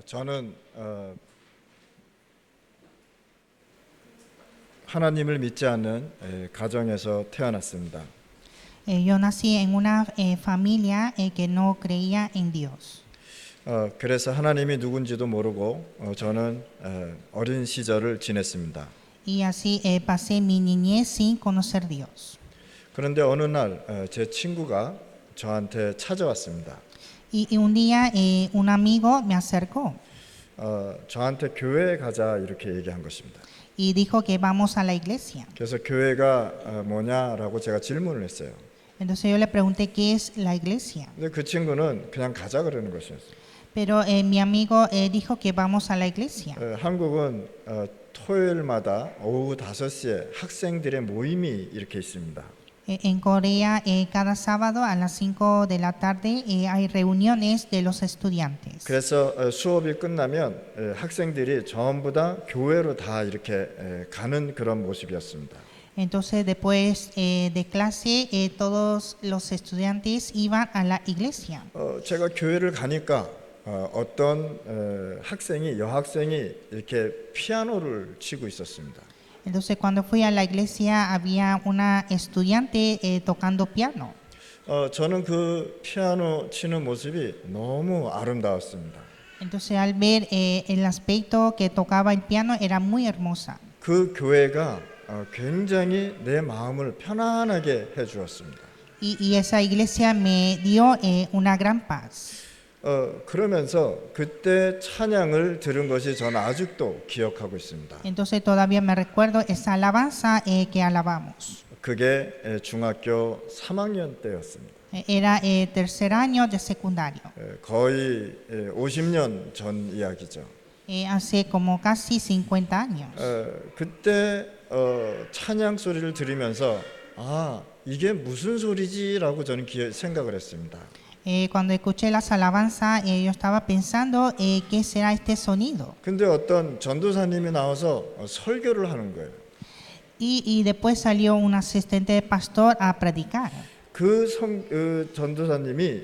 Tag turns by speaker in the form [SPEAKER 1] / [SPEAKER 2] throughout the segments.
[SPEAKER 1] 저는 하나님을 믿지 않는 가정에서 태어났습니다.
[SPEAKER 2] Yo nací en una familia que no creía en Dios.
[SPEAKER 1] 그래서 하나님이 누군지도 모르고 저는 어린 시절을 지냈습니다.
[SPEAKER 2] Y así pasé mi niñez sin conocer Dios.
[SPEAKER 1] 그런데 어느 날 제 친구가 저한테 찾아왔습니다.
[SPEAKER 2] Y un día un amigo me acercó
[SPEAKER 1] 저한테 교회에 가자 이렇게 얘기한 것입니다.
[SPEAKER 2] y dijo que vamos a la iglesia.
[SPEAKER 1] 그래서 교회가 뭐냐라고 제가 질문을 했어요.
[SPEAKER 2] Entonces yo le pregunté qué es la iglesia.
[SPEAKER 1] 근데 그 친구는 그냥 가자 그러는 것이었어요.
[SPEAKER 2] Pero mi amigo dijo que vamos a la iglesia.
[SPEAKER 1] 한국은 토요일마다 오후 5시에 학생들의 모임이 이렇게 있습니다.
[SPEAKER 2] En Corea, cada sábado a las 5 de la tarde hay reuniones de los estudiantes.
[SPEAKER 1] 그래서 수업이 끝나면 학생들이 전부 다 교회로 다 이렇게 가는 그런 모습이었습니다.
[SPEAKER 2] Entonces, después de clase, todos los estudiantes iban a la iglesia.
[SPEAKER 1] 제가 교회를 가니까 어떤 학생이 여학생이 이렇게 피아노를 치고 있었습니다.
[SPEAKER 2] Entonces, cuando fui a la iglesia, había una estudiante tocando piano.
[SPEAKER 1] 저는 그 피아노 치는 모습이 너무 아름다웠습니다.
[SPEAKER 2] Entonces, al ver el aspecto que tocaba el piano, era muy hermosa.
[SPEAKER 1] 그 교회가 굉장히 내 마음을 편안하게 해주었습니다.
[SPEAKER 2] Y esa iglesia me dio una gran paz.
[SPEAKER 1] 그러면서 그때 찬양을 들은 것이 저는 아직도 기억하고 있습니다.
[SPEAKER 2] Entonces, todavía me recuerdo esa alabanza que alabamos.
[SPEAKER 1] 그게 중학교 3학년 때였습니다.
[SPEAKER 2] Era tercer año de secundario.
[SPEAKER 1] 거의 50년 전 이야기죠.
[SPEAKER 2] Hace como casi 50 años.
[SPEAKER 1] 그때 찬양 소리를 들으면서 이게 무슨 소리지라고 저는 생각을 했습니다.
[SPEAKER 2] Cuando escuché las alabanzas, yo estaba pensando qué será este sonido.
[SPEAKER 1] 근데 어떤 전도사님이 나와서 설교를 하는 거예요.
[SPEAKER 2] Y después salió un asistente de pastor a predicar.
[SPEAKER 1] 그 전도사님이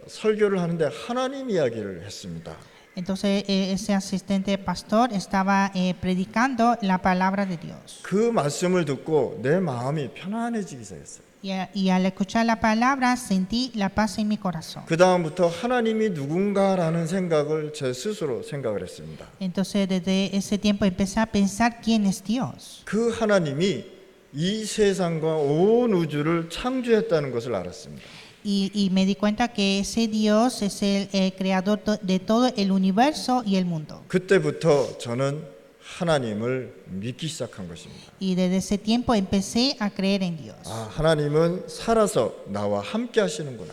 [SPEAKER 1] 설교를 하는데 하나님 이야기를 했습니다.
[SPEAKER 2] Entonces ese asistente de pastor estaba predicando la palabra de Dios.
[SPEAKER 1] 그 말씀을 듣고 내 마음이 편안해지기 시작했어요.
[SPEAKER 2] Y al escuchar la palabra sentí la paz en mi corazón.
[SPEAKER 1] 그 다음부터 하나님이 누군가라는 생각을 제 스스로 생각을 했습니다.
[SPEAKER 2] Entonces desde ese tiempo empecé a pensar quién es Dios.
[SPEAKER 1] 그 하나님이 이 세상과 온 우주를 창조했다는 것을 알았습니다.
[SPEAKER 2] Y me di cuenta que ese Dios es el creador de todo el universo y el mundo.
[SPEAKER 1] 그때부터 저는 하나님을 믿기 시작한 것입니다.
[SPEAKER 2] Y desde ese tiempo empecé a creer en Dios.
[SPEAKER 1] 하나님은 살아서 나와 함께 하시는구나.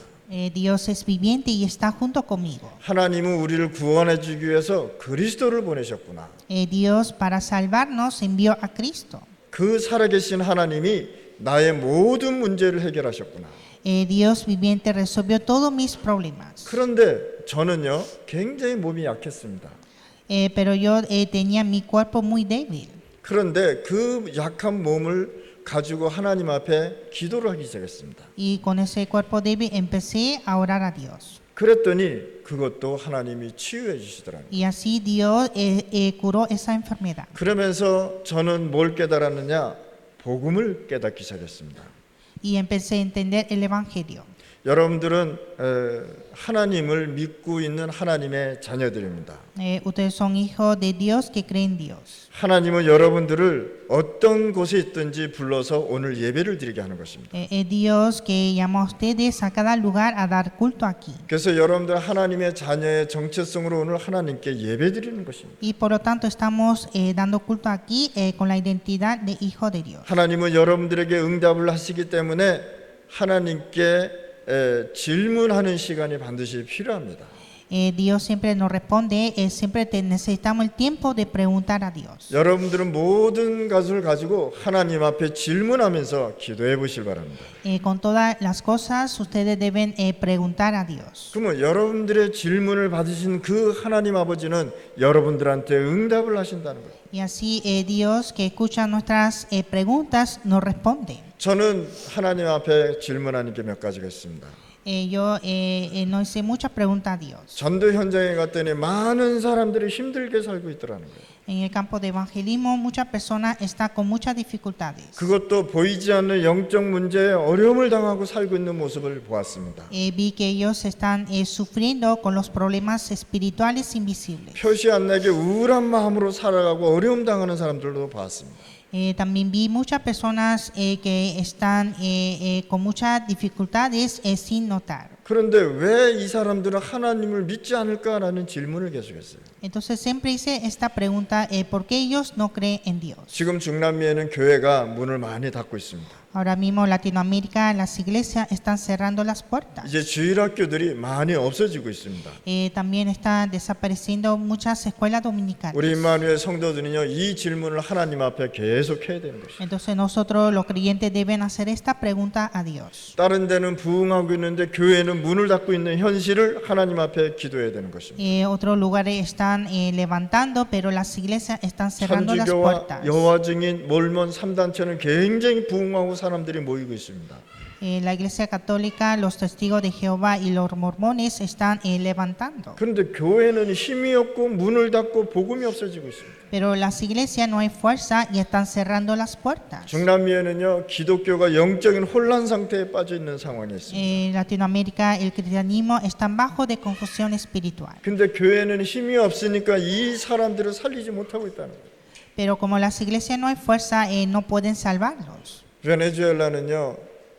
[SPEAKER 2] Dios es viviente y está junto conmigo.
[SPEAKER 1] 하나님은 우리를 구원해 주기 위해서 그리스도를 보내셨구나.
[SPEAKER 2] Dios para salvarnos envió a Cristo.
[SPEAKER 1] 그 살아계신 하나님이 나의 모든 문제를 해결하셨구나.
[SPEAKER 2] Dios viviente resolvió todos mis problemas.
[SPEAKER 1] 그런데 저는요 굉장히 몸이 약했습니다.
[SPEAKER 2] Pero yo tenía mi cuerpo muy débil.
[SPEAKER 1] 그런데 그 약한 몸을 가지고 하나님 앞에 기도를 하기 시작했습니다.
[SPEAKER 2] Y con ese cuerpo débil empecé a orar a Dios.
[SPEAKER 1] 그랬더니 그것도 하나님이 치유해 주시더라고요.
[SPEAKER 2] Y así Dios curó esa enfermedad.
[SPEAKER 1] 그러면서 저는 뭘 깨달았느냐? 복음을 깨닫기 시작했습니다.
[SPEAKER 2] Y empecé a entender el evangelio.
[SPEAKER 1] 여러분들은 하나님을 믿고 있는 하나님의 자녀들입니다.
[SPEAKER 2] Ustedes son hijos de Dios que creen en Dios.
[SPEAKER 1] 하나님은 여러분들을 어떤 곳에 있든지 불러서 오늘 예배를 드리게 하는 것입니다.
[SPEAKER 2] Dios que llama a ustedes a cada lugar a dar culto aquí.
[SPEAKER 1] 그래서 여러분들 하나님의 자녀의 정체성으로 오늘 하나님께 예배 드리는 것입니다.
[SPEAKER 2] Y por lo tanto estamos dando culto aquí con la identidad de hijo de Dios.
[SPEAKER 1] 하나님은 여러분들에게 응답을 하시기 때문에 하나님께 질문하는 시간이 반드시 필요합니다.
[SPEAKER 2] Dios siempre nos responde, siempre necesitamos el tiempo de preguntar a Dios.
[SPEAKER 1] 여러분들은 모든 것을 가지고 하나님 앞에 질문하면서 기도해 보실 바랍니다.
[SPEAKER 2] Con todas las cosas ustedes deben preguntar a Dios.
[SPEAKER 1] 그러면 여러분들의 질문을 받으신 그 하나님 아버지는 여러분들한테 응답을 하신다는 거예요.
[SPEAKER 2] Y así Dios que escucha nuestras preguntas nos responde.
[SPEAKER 1] 저는 하나님 앞에 질문하는 게 몇 가지가 있습니다.
[SPEAKER 2] Yo no hice muchas preguntas a Dios.
[SPEAKER 1] 전도 현장에 갔더니 많은 사람들이 힘들게 살고 있더라는 거예요.
[SPEAKER 2] En el campo de evangelismo, muchas personas están con muchas dificultades.
[SPEAKER 1] 그것도 보이지 않는 영적 문제에 어려움을 당하고 살고 있는 모습을 보았습니다.
[SPEAKER 2] Vi que ellos están sufriendo con los problemas espirituales invisibles.
[SPEAKER 1] 표시 안 나게 우울한 마음으로 살아가고 어려움 당하는 사람들도 봤습니다.
[SPEAKER 2] También vi muchas personas que están con muchas dificultades sin notar.
[SPEAKER 1] 그런데 왜 이 사람들은 하나님을 믿지 않을까라는 질문을 계속했어요.
[SPEAKER 2] Entonces siempre hice esta pregunta, ¿por qué ellos no creen en Dios?
[SPEAKER 1] 지금 중남미에는 교회가 문을 많이 닫고 있습니다.
[SPEAKER 2] Ahora mismo en Latinoamérica las iglesias están cerrando las puertas.
[SPEAKER 1] 이제 주일학교들이 많이 없어지고 있습니다.
[SPEAKER 2] También están desapareciendo muchas escuelas dominicales.
[SPEAKER 1] 우리 임마누엘 성도들은요, 이 질문을 하나님 앞에 계속 해야 되는 것이죠.
[SPEAKER 2] Entonces nosotros los creyentes deben hacer esta pregunta a Dios.
[SPEAKER 1] 다른 데는 부흥하고 있는데 교회는 문을 닫고 있는 현실을 하나님 앞에 기도해야 되는 것입니다.
[SPEAKER 2] Otros lugares están levantando, pero las iglesias están cerrando las
[SPEAKER 1] 천주교와
[SPEAKER 2] puertas.
[SPEAKER 1] 여호와 증인, 몰몬 3단체는 굉장히 부흥하고 사람들이 모이고 있습니다.
[SPEAKER 2] La iglesia católica, los testigos de Jehová y los mormones están levantando.
[SPEAKER 1] 그런데 교회는 힘이 없고 문을 닫고 복음이 없어지고 있습니다.
[SPEAKER 2] Pero las iglesias no hay fuerza y están cerrando las puertas.
[SPEAKER 1] 중남미에는요, 기독교가 영적인 혼란 상태에 빠져 있는 상황이 있습니다.
[SPEAKER 2] En Latinoamérica el cristianismo está bajo de confusión espiritual.
[SPEAKER 1] 근데 교회는 힘이 없으니까 이 사람들을 살리지 못하고 있다는 거예요.
[SPEAKER 2] Pero como las iglesias no hay fuerza, no pueden salvarlos.
[SPEAKER 1] 베네수엘라는요,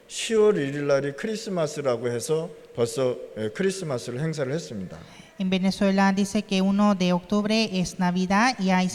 [SPEAKER 1] 10월 1일 날이 크리스마스라고 해서 벌써 크리스마스를 행사를 했습니다.
[SPEAKER 2] En Venezuela dice que 1 de octubre es Navidad y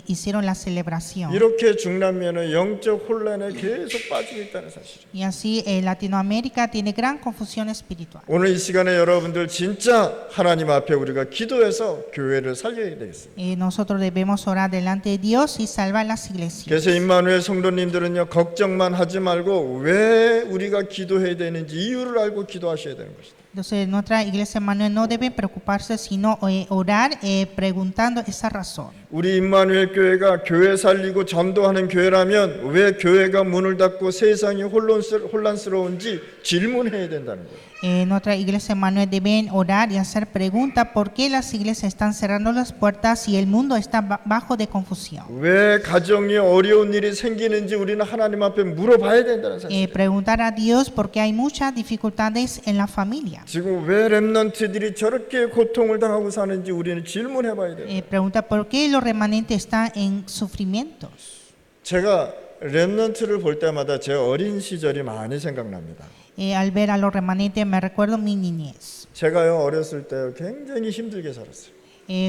[SPEAKER 2] hicieron la celebración.
[SPEAKER 1] 이렇게 중남미에는 영적 혼란에 계속 빠지고 있다는 사실이에요.
[SPEAKER 2] Y así Latinoamérica tiene gran confusión espiritual.
[SPEAKER 1] 오늘 이 시간에 여러분들 진짜 하나님 앞에 우리가 기도해서 교회를 살려야 되겠어요.
[SPEAKER 2] Nosotros debemos orar delante de Dios y salvar las iglesias.
[SPEAKER 1] 그래서 임마누엘 성도님들은요, 걱정만 하지 말고 왜 우리가 기도해야 되는지 이유를 알고 기도하셔야 되는 것이다.
[SPEAKER 2] Entonces nuestra iglesia Manuel no debe preocuparse sino orar preguntando esa razón.
[SPEAKER 1] 우리 임마누엘 교회가 교회 살리고 전도하는 교회라면 왜 교회가 문을 닫고 세상이 혼란스러운지 질문해야 된다는 거예요.
[SPEAKER 2] Nuestra iglesia Manuel deben orar y hacer preguntas por qué las iglesias están cerrando las puertas y el mundo está bajo de confusión.
[SPEAKER 1] 왜 가정에 어려운 일이 생기는지 우리는 하나님 앞에 물어봐야 된다는 사실이에요.
[SPEAKER 2] Preguntar a Dios porque hay muchas dificultades en la familia.
[SPEAKER 1] 지금 왜 렘넌트들이 저렇게 고통을 당하고 사는지 우리는 질문해봐야 돼요.
[SPEAKER 2] Pregunta por qué los remanentes están en sufrimientos.
[SPEAKER 1] 제가 렘넌트를 볼 때마다 제 어린 시절이 많이 생각납니다.
[SPEAKER 2] Al ver a los remanentes me recuerdo mi niñez.
[SPEAKER 1] 제가요, 어렸을 때 굉장히 힘들게 살았어요.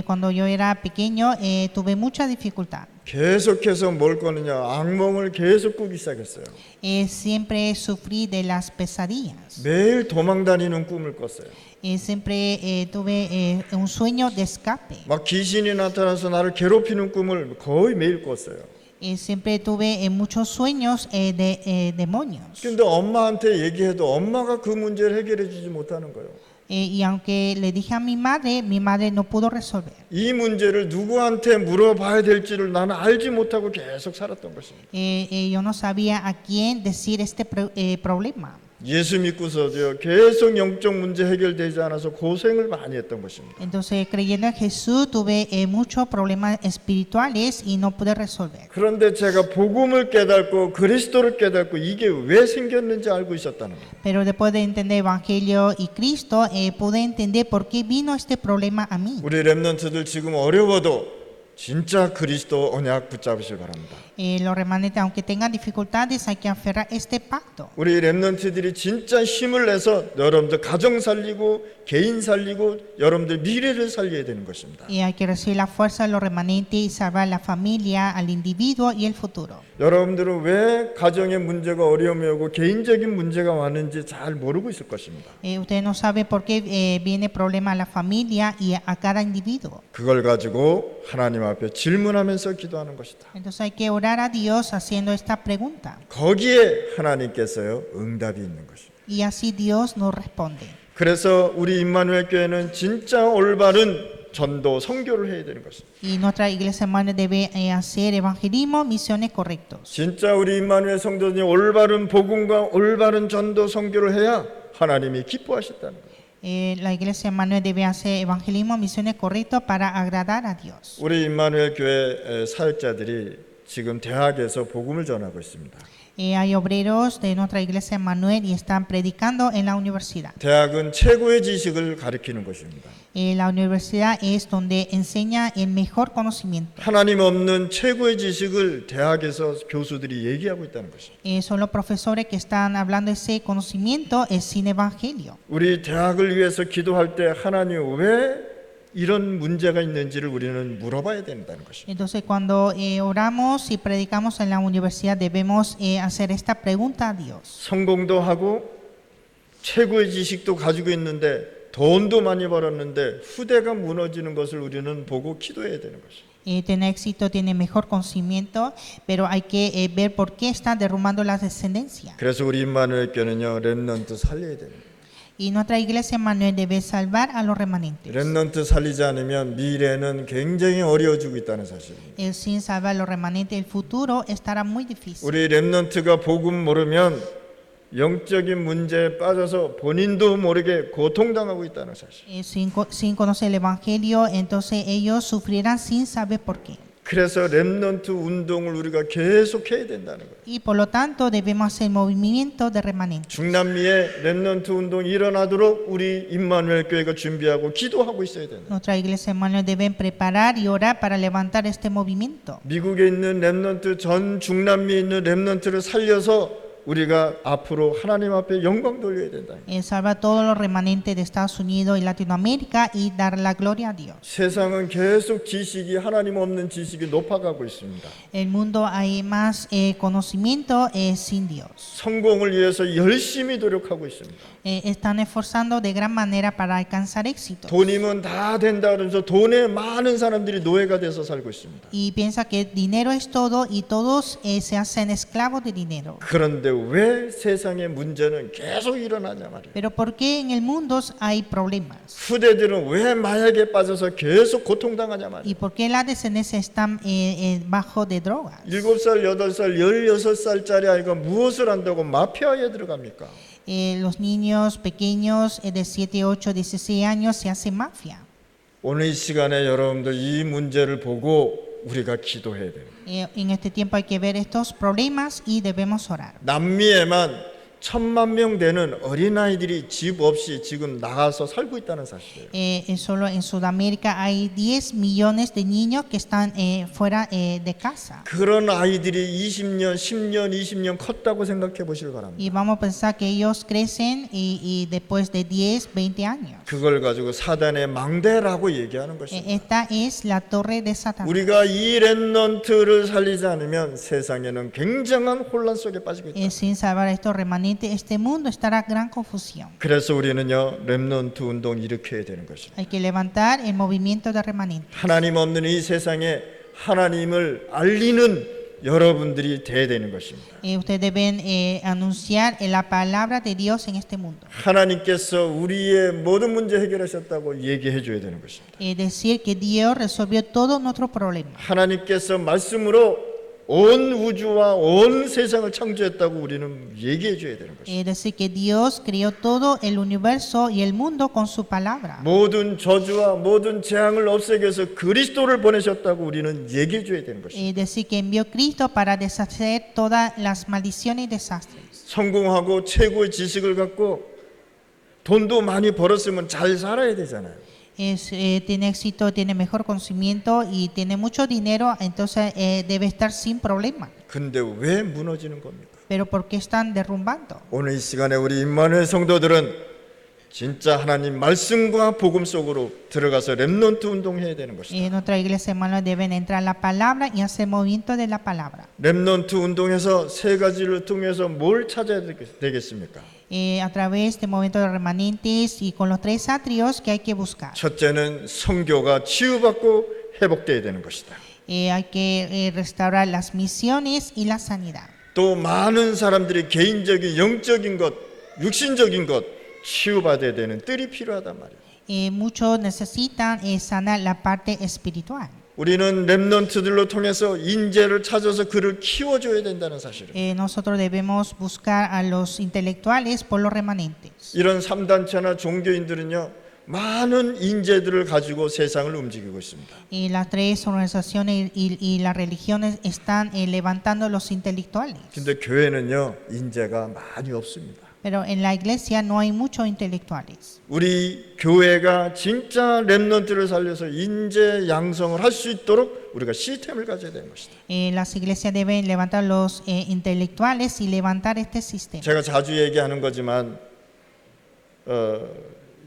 [SPEAKER 2] Cuando yo era pequeño tuve mucha dificultad.
[SPEAKER 1] 계속해서 뭘 거느냐, 악몽을 계속 꾸기 시작했어요.
[SPEAKER 2] Siempre sufrí de las pesadillas.
[SPEAKER 1] 매일 도망다니는 꿈을 꿨어요.
[SPEAKER 2] Siempre tuve un sueño de escape.
[SPEAKER 1] 막 귀신이 나타나서 나를 괴롭히는 꿈을 거의 매일 꿨어요.
[SPEAKER 2] Siempre tuve muchos sueños de demonios.
[SPEAKER 1] 근데 엄마한테 얘기해도 엄마가 그 문제를 해결해 주지 못하는 거예요.
[SPEAKER 2] Y aunque le dije a mi madre no pudo resolver.
[SPEAKER 1] 이 문제를 누구한테 물어봐야 될지를 나는 알지 못하고 계속 살았던 것입니다.
[SPEAKER 2] Yo no sabía a quién decir este problema.
[SPEAKER 1] 예수 믿고서도요, 계속 영적 문제 해결되지 않아서 고생을 많이 했던 것입니다.
[SPEAKER 2] Entonces, creyendo en Jesús, tuve muchos problemas espirituales y no pude resolver.
[SPEAKER 1] 그런데 제가 복음을 깨닫고 그리스도를 깨닫고 이게 왜 생겼는지 알고 있었다는 거예요.
[SPEAKER 2] Pero después de entender Evangelio y Cristo, pude entender por qué vino este problema a mí.
[SPEAKER 1] 우리 렘넌트들 지금 어려워도 진짜 그리스도 언약 붙잡으시기 바랍니다.
[SPEAKER 2] Los remanentes, aunque tengan dificultades, hay que aferrar este pacto.
[SPEAKER 1] 우리 렘넌트들이 진짜 힘을 내서 여러분들 가정 살리고 개인 살리고 여러분들 미래를 살려야 되는 것입니다.
[SPEAKER 2] Y hay que recibir la fuerza de los remanentes y salvar la familia, al individuo y el futuro.
[SPEAKER 1] 여러분들은 왜 가정의 문제가 어려움이 오고 개인적인 문제가 많은지 잘 모르고 있을 것입니다.
[SPEAKER 2] Usted no sabe por qué viene problema a la familia y a cada individuo.
[SPEAKER 1] 그걸 가지고 하나님 앞에 질문하면서 기도하는 것이다.
[SPEAKER 2] Entonces hay que orar a Dios haciendo esta pregunta.
[SPEAKER 1] 거기에 하나님께서요, 응답이 있는 것입니다.
[SPEAKER 2] Y así Dios nos responde.
[SPEAKER 1] 그래서 우리 임마누엘 교회는 진짜 올바른 전도, 선교를 해야 되는 것입니다.
[SPEAKER 2] Y nuestra iglesia hermana debe hacer evangelismo, misiones correctos.
[SPEAKER 1] 진짜 우리 임마누엘 성도들이 올바른 복음과 올바른 전도, 선교를 해야 하나님이 기뻐하셨다는 거예요.
[SPEAKER 2] La iglesia Emmanuel debe hacer evangelismo, misiones correctos para agradar a Dios.
[SPEAKER 1] 우리 임마누엘 교회 사역자들이 지금 대학에서 복음을 전하고 있습니다.
[SPEAKER 2] Hay obreros de nuestra iglesia Emmanuel y están predicando en la universidad.
[SPEAKER 1] 대학은 최고의 지식을 가르치는 곳입니다.
[SPEAKER 2] La universidad es donde enseña el mejor conocimiento.
[SPEAKER 1] 하나님 없는 최고의 지식을 대학에서 교수들이 얘기하고 있다는 것입니다.
[SPEAKER 2] Son los profesores que están hablando ese conocimiento sin evangelio.
[SPEAKER 1] 우리 대학을 위해서 기도할 때 하나님 왜 이런 문제가 있는지를 우리는 물어봐야 된다는 것입니다.
[SPEAKER 2] Entonces, cuando oramos y predicamos en la universidad, debemos hacer esta pregunta a Dios.
[SPEAKER 1] 성공도 하고 최고의 지식도 가지고 있는데 돈도 많이 벌었는데 후대가 무너지는 것을 우리는 보고 기도해야 되는 것입니다.
[SPEAKER 2] Tener éxito tiene mejor conocimiento, pero hay que ver por qué está derrumbando la descendencia.
[SPEAKER 1] 그래서 우리 임마누엘 교회는요, 렘넌트 살려야 됩니다.
[SPEAKER 2] Y nuestra iglesia Emmanuel debe salvar a los remanentes.
[SPEAKER 1] 렘넌트 살리지 않으면 미래는 굉장히 어려워지고 있다는 사실입니다.
[SPEAKER 2] Sin salvar a los remanentes, el futuro estará muy difícil.
[SPEAKER 1] 우리 렘넌트가 복음 모르면 영적인 문제에 빠져서 본인도 모르게 고통당하고 있다는 사실.
[SPEAKER 2] Sin conocer el evangelio, entonces ellos sufrirán sin saber por qué.
[SPEAKER 1] 그래서 렘넌트 운동을 우리가 계속 해야 된다는 거예요.
[SPEAKER 2] Y por lo tanto debemos hacer movimiento de remanentes.
[SPEAKER 1] 중남미에 렘넌트 운동이 일어나도록 우리 임마누엘 교회가 준비하고 기도하고 있어야 된다.
[SPEAKER 2] Nuestra iglesia Emmanuel deben preparar y orar para levantar este movimiento.
[SPEAKER 1] 미국에 있는 렘넌트, 전 중남미에 있는 렘넌트를 살려서 우리가 앞으로 하나님 앞에 영광 돌려야 된다.
[SPEAKER 2] Salvar todos los remanentes de Estados Unidos y Latinoamérica y dar la gloria a Dios.
[SPEAKER 1] 세상은 계속 지식이 하나님 없는 지식이 높아가고 있습니다.
[SPEAKER 2] El mundo hay más conocimiento sin Dios.
[SPEAKER 1] 성공을 위해서 열심히 노력하고 있습니다.
[SPEAKER 2] Están esforzando de gran manera para alcanzar éxito.
[SPEAKER 1] 돈이면 다 된다 그러면서 돈에 많은 사람들이 노예가 돼서 살고 있습니다.
[SPEAKER 2] Y piensa que dinero es todo y todos se hacen esclavos de dinero.
[SPEAKER 1] 그런데 왜 세상의 문제는 계속 일어나냐 말이에요.
[SPEAKER 2] Pero ¿por qué en el mundo hay problemas?
[SPEAKER 1] 후대들은 왜 마약에 빠져서 계속 고통당하냐 말이에요.
[SPEAKER 2] ¿Y por qué la descendencia están bajo de drogas?
[SPEAKER 1] 7살, 8살, 16살짜리 아이가 무엇을 한다고 마피아에 들어갑니까?
[SPEAKER 2] Los niños pequeños de 7, 8, 16 años se hacen mafia.
[SPEAKER 1] 오늘 이 시간에 여러분들 이 문제를 보고 우리가 기도해야 돼요.
[SPEAKER 2] En este tiempo hay que ver estos problemas y debemos orar.
[SPEAKER 1] 남미에만 1,000만 명 되는 어린아이들이 집 없이 지금 나가서 살고 있다는 사실이에요.
[SPEAKER 2] Solo en Sudamérica hay 10 millones de niños que están fuera de casa.
[SPEAKER 1] 그런 아이들이 20년, 10년, 20년 컸다고 생각해 보시길 바랍니다.
[SPEAKER 2] Y vamos a pensar que ellos crecen y después de 10, 20 años.
[SPEAKER 1] 그걸 가지고 사단의 망대라고 얘기하는 것입니다.
[SPEAKER 2] Esta es la torre de Satanás.
[SPEAKER 1] 우리가 이 렘넌트를 살리지 않으면 세상에는 굉장한 혼란 속에 빠지고 있다.
[SPEAKER 2] Sin salvar a estos remanentes, este mundo estará en gran confusión.
[SPEAKER 1] 그래서 우리는요, 렘넌트 운동 일으켜야 되는 것입니다.
[SPEAKER 2] Hay que levantar el movimiento de remanentes.
[SPEAKER 1] 하나님 없는 이 세상에 하나님을 알리는 여러분들이 돼야 되는 것입니다.
[SPEAKER 2] Ustedes deben anunciar la palabra de Dios en este mundo.
[SPEAKER 1] 하나님께서 우리의 모든 문제 해결하셨다고 얘기해 줘야 되는 것입니다.
[SPEAKER 2] Decir que Dios resolvió todos nuestros problemas.
[SPEAKER 1] 하나님께서 말씀으로 온 우주와 온 세상을 창조했다고 우리는 얘기해 줘야 되는 것입니다.
[SPEAKER 2] Decir que Dios creó todo el universo y el mundo con su palabra.
[SPEAKER 1] 모든 저주와 모든 재앙을 없애기 위해서 그리스도를 보내셨다고 우리는 얘기해 줘야 되는 것입니다.
[SPEAKER 2] Decir que envió Cristo para deshacer todas las maldiciones y desastres.
[SPEAKER 1] 성공하고 최고의 지식을 갖고 돈도 많이 벌었으면 잘 살아야 되잖아요.
[SPEAKER 2] Tiene éxito, tiene mejor conocimiento y tiene mucho dinero, entonces debe estar sin problema.
[SPEAKER 1] 근데 왜 무너지는 겁니까?
[SPEAKER 2] Pero ¿por qué están derrumbando?
[SPEAKER 1] 오늘 이 시간에 우리 임마누엘 성도들은 진짜 하나님 말씀과 복음 속으로 들어가서 렘넌트 운동해야 되는 것이다.
[SPEAKER 2] Nuestra iglesia hermanos deben entrar en la palabra y hacer movimiento de la palabra.
[SPEAKER 1] 렘넌트 운동에서 세 가지를 통해서 뭘 찾아야 되겠습니까?
[SPEAKER 2] A través de movimiento de remanentes y con los 3 atrios que hay que buscar.
[SPEAKER 1] 첫째는 선교가 치유받고 회복돼야 되는 것이다.
[SPEAKER 2] Hay que restaurar las misiones y la sanidad.
[SPEAKER 1] 또 많은 사람들이 개인적인 영적인 것, 육신적인 것 치유받아야 되는 뜰이 필요하단 말이에요.
[SPEAKER 2] Muchos necesitan sanar la parte espiritual.
[SPEAKER 1] 우리는 렘넌트들로 통해서 인재를 찾아서 그를 키워줘야 된다는 사실을.
[SPEAKER 2] Nosotros debemos buscar a los intelectuales por los remanentes.
[SPEAKER 1] 이런 3단체나 종교인들은요, 많은 인재들을 가지고 세상을 움직이고 있습니다.
[SPEAKER 2] Y las tres organizaciones y las religiones están levantando los intelectuales.
[SPEAKER 1] 근데 교회는요, 인재가 많이 없습니다.
[SPEAKER 2] Pero en la iglesia no hay muchos intelectuales.
[SPEAKER 1] 우리 교회가 진짜 렘넌트를 살려서 인재 양성을 할 수 있도록 우리가 시스템을 가져야 되는 것이다.
[SPEAKER 2] Las iglesias deben levantar los intelectuales y levantar este sistema.
[SPEAKER 1] 제가 자주 얘기하는 거지만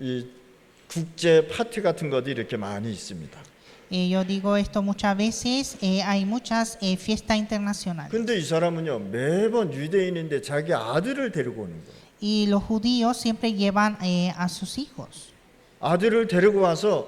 [SPEAKER 1] 이 국제 파티 같은 것이 이렇게 많이 있습니다.
[SPEAKER 2] Yo digo esto muchas veces, hay muchas fiestas internacionales.
[SPEAKER 1] 근데 이 사람은요, 매번 유대인인데 자기 아들을 데리고 오는 거예요.
[SPEAKER 2] Y los judíos siempre llevan a sus hijos.
[SPEAKER 1] 아들을 데리고 와서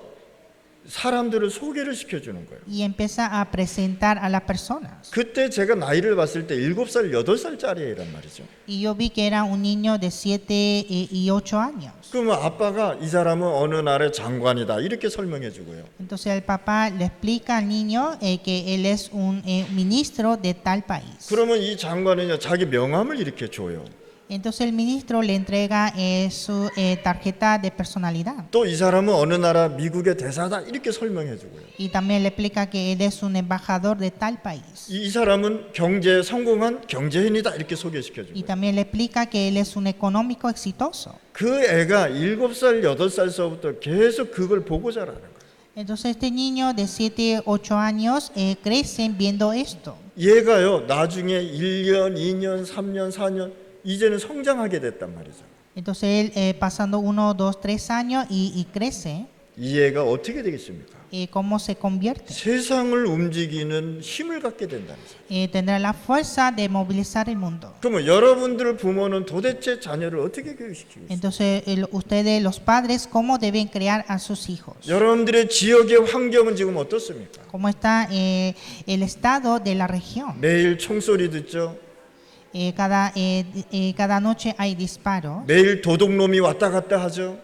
[SPEAKER 1] 사람들을 소개를 시켜주는 거예요.
[SPEAKER 2] Y empieza a presentar a las personas.
[SPEAKER 1] 그때 제가 나이를 봤을 때 7살, 8살짜리 애란 말이죠.
[SPEAKER 2] Y yo vi que era un niño de 7 y 8 años.
[SPEAKER 1] 그러면 아빠가 이 사람은 어느 나라의 장관이다 이렇게 설명해 주고요.
[SPEAKER 2] Entonces el papá le explica al niño que él es un ministro de tal país.
[SPEAKER 1] 그러면 이 장관은요, 자기 명함을 이렇게 줘요.
[SPEAKER 2] Entonces el ministro le entrega su tarjeta de personalidad.
[SPEAKER 1] 또 이 사람은 어느 나라 미국의 대사다 이렇게 설명해 주고요.
[SPEAKER 2] Y también le explica que él es un embajador de tal país.
[SPEAKER 1] 이 사람은 경제에 성공한 경제인이다 이렇게 소개시켜
[SPEAKER 2] Y
[SPEAKER 1] 주고요.
[SPEAKER 2] también le explica que él es un económico exitoso.
[SPEAKER 1] 그 애가 7살, 8살서부터 계속 그걸 보고 자라는 거예요.
[SPEAKER 2] Entonces este niño de 7, 8 años crecen viendo esto.
[SPEAKER 1] 얘가요, 나중에 1년, 2년, 3년, 4년 이제는 성장하게 됐단 말이죠.
[SPEAKER 2] Entonces él pasando 1, 2, 3 años y crece,
[SPEAKER 1] 이 애가 어떻게 되겠습니까?
[SPEAKER 2] ¿cómo se convierte?
[SPEAKER 1] 세상을 움직이는 힘을 갖게 된다는 거예요.
[SPEAKER 2] Tendrá la fuerza de movilizar el mundo.
[SPEAKER 1] 그러면 여러분들 부모는 도대체 자녀를 어떻게 교육시키고 있어요?
[SPEAKER 2] Entonces ustedes los padres, ¿cómo deben crear a sus hijos?
[SPEAKER 1] 여러분들의 지역의 환경은 지금 어떻습니까?
[SPEAKER 2] ¿Cómo está el estado de la región?
[SPEAKER 1] 매일 총소리 듣죠?
[SPEAKER 2] Cada noche hay disparos,
[SPEAKER 1] 매일 도둑놈이 왔다 갔다 하죠?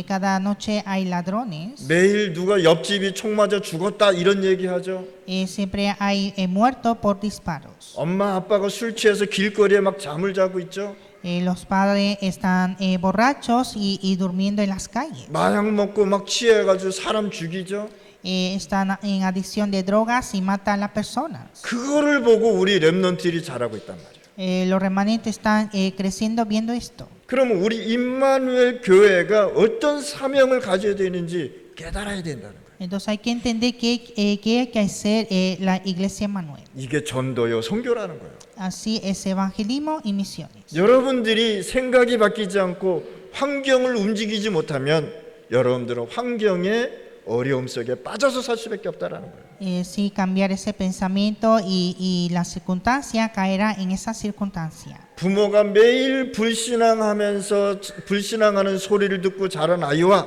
[SPEAKER 2] cada noche hay ladrones,
[SPEAKER 1] 매일 누가 옆집이 총 맞아 죽었다 이런 얘기하죠?
[SPEAKER 2] siempre hay muertos por disparos.
[SPEAKER 1] 엄마 아빠가 술 취해서 길거리에 막 잠을 자고 있죠?
[SPEAKER 2] Los padres están borrachos y durmiendo en las calles.
[SPEAKER 1] 마약 먹고 막 취해가지고 사람 죽이죠?
[SPEAKER 2] Están en adicción de drogas y matan a las personas.
[SPEAKER 1] 그거를 보고 우리 렘넌트들이 자라고 있단 말이에요.
[SPEAKER 2] Los remanentes están creciendo viendo esto.
[SPEAKER 1] 그러면 우리 임마누엘 교회가 어떤 사명을 가져야 되는지 깨달아야 된다는 거예요.
[SPEAKER 2] Entonces hay que entender qué hay que hacer la iglesia Emmanuel.
[SPEAKER 1] 이게 전도요, 선교라는 거예요.
[SPEAKER 2] Así es evangelismo y misiones.
[SPEAKER 1] 여러분들이 생각이 바뀌지 않고 환경을 움직이지 못하면 여러분들은 환경의 어려움 속에 빠져서 살 수밖에 없다라는 거예요.
[SPEAKER 2] Si cambiar ese pensamiento y la circunstancia caerá en esa circunstancia.
[SPEAKER 1] 부모가 매일 불신앙하면서 불신앙하는 소리를 듣고 자란 아이와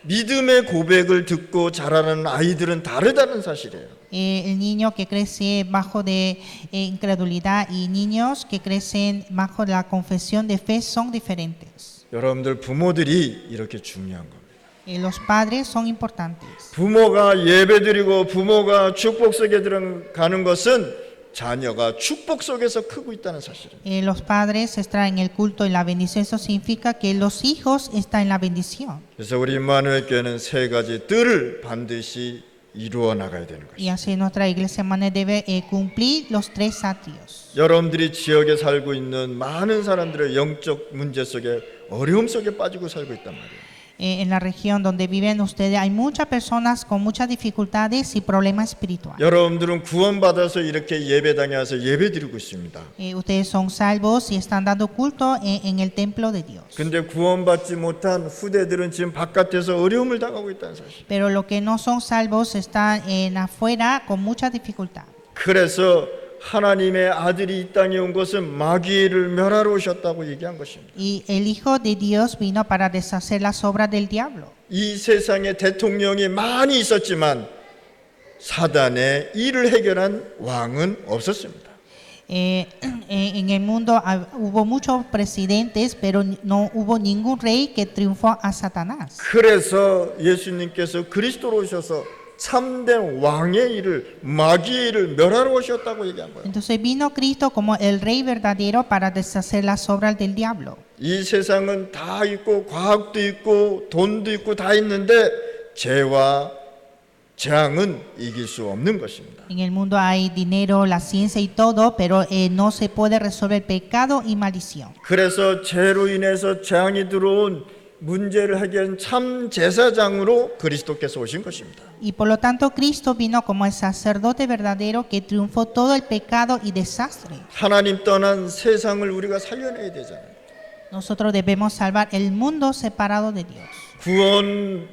[SPEAKER 1] 믿음의 고백을 듣고 자라는 아이들은 다르다는 사실이에요.
[SPEAKER 2] El niño que crece bajo de incredulidad y niños que crecen bajo la confesión de fe son diferentes.
[SPEAKER 1] 여러분들 부모들이 이렇게 중요한 겁니다.
[SPEAKER 2] Los padres son importantes.
[SPEAKER 1] 부모가 예배드리고 부모가 축복 속에 들어가는 것은 자녀가 축복 속에서 크고 있다는 사실입니다.
[SPEAKER 2] Los padres están en el culto y la bendición, eso significa que los hijos están en la bendición.
[SPEAKER 1] 그래서 우리 임마누엘 교회는 세 가지 뜰을 반드시 이루어 나가야 되는
[SPEAKER 2] Y
[SPEAKER 1] 것입니다.
[SPEAKER 2] así nuestra iglesia Emmanuel debe cumplir los 3 atrios.
[SPEAKER 1] 여러분들이 지역에 살고 있는 많은 사람들의 영적 문제 속에 어려움 속에 빠지고 살고 있단 말이에요.
[SPEAKER 2] En la región donde viven ustedes hay muchas personas con muchas dificultades y problemas espirituales.
[SPEAKER 1] 여러분들은 구원받아서 이렇게 예배당에 와서 예배드리고 있습니다.
[SPEAKER 2] Ustedes son salvos y están dando culto en el templo de Dios.
[SPEAKER 1] 근데 구원받지 못한 후대들은 지금 바깥에서 어려움을 당하고 있다는 사실.
[SPEAKER 2] Pero los que no son salvos están afuera con mucha dificultad.
[SPEAKER 1] 그래서 하나님의 아들이 이 땅에 온 것은 마귀를 멸하러 오셨다고 얘기한 것입니다.
[SPEAKER 2] Y el Hijo de Dios vino para deshacer las obras del diablo.
[SPEAKER 1] 이 세상에 대통령이 많이 있었지만 사단의 일을 해결한 왕은 없었습니다.
[SPEAKER 2] En el mundo hubo muchos presidentes, pero no hubo ningún rey que triunfó a Satanás.
[SPEAKER 1] 그래서 예수님께서 그리스도로 오셔서 참된 왕의 일을, 마귀의 일을 멸하러 오셨다고 얘기한 거예요.
[SPEAKER 2] Entonces vino Cristo como el Rey verdadero para deshacer las obras del diablo.
[SPEAKER 1] 이 세상은 다 있고 과학도 있고 돈도 있고 다 있는데 죄와 재앙은 이길 수 없는 것입니다.
[SPEAKER 2] En el mundo hay dinero, la ciencia y todo, pero no se puede resolver pecado y maldición.
[SPEAKER 1] 그래서 죄로 인해서 재앙이 들어온 문제를 해결한 참 제사장으로 그리스도께서 오신 것입니다.
[SPEAKER 2] Y por lo tanto Cristo vino como el sacerdote verdadero que triunfó todo el pecado y desastre.
[SPEAKER 1] 하나님 떠난 세상을 우리가 살려내야 되잖아요.
[SPEAKER 2] Nosotros debemos salvar el mundo separado de Dios.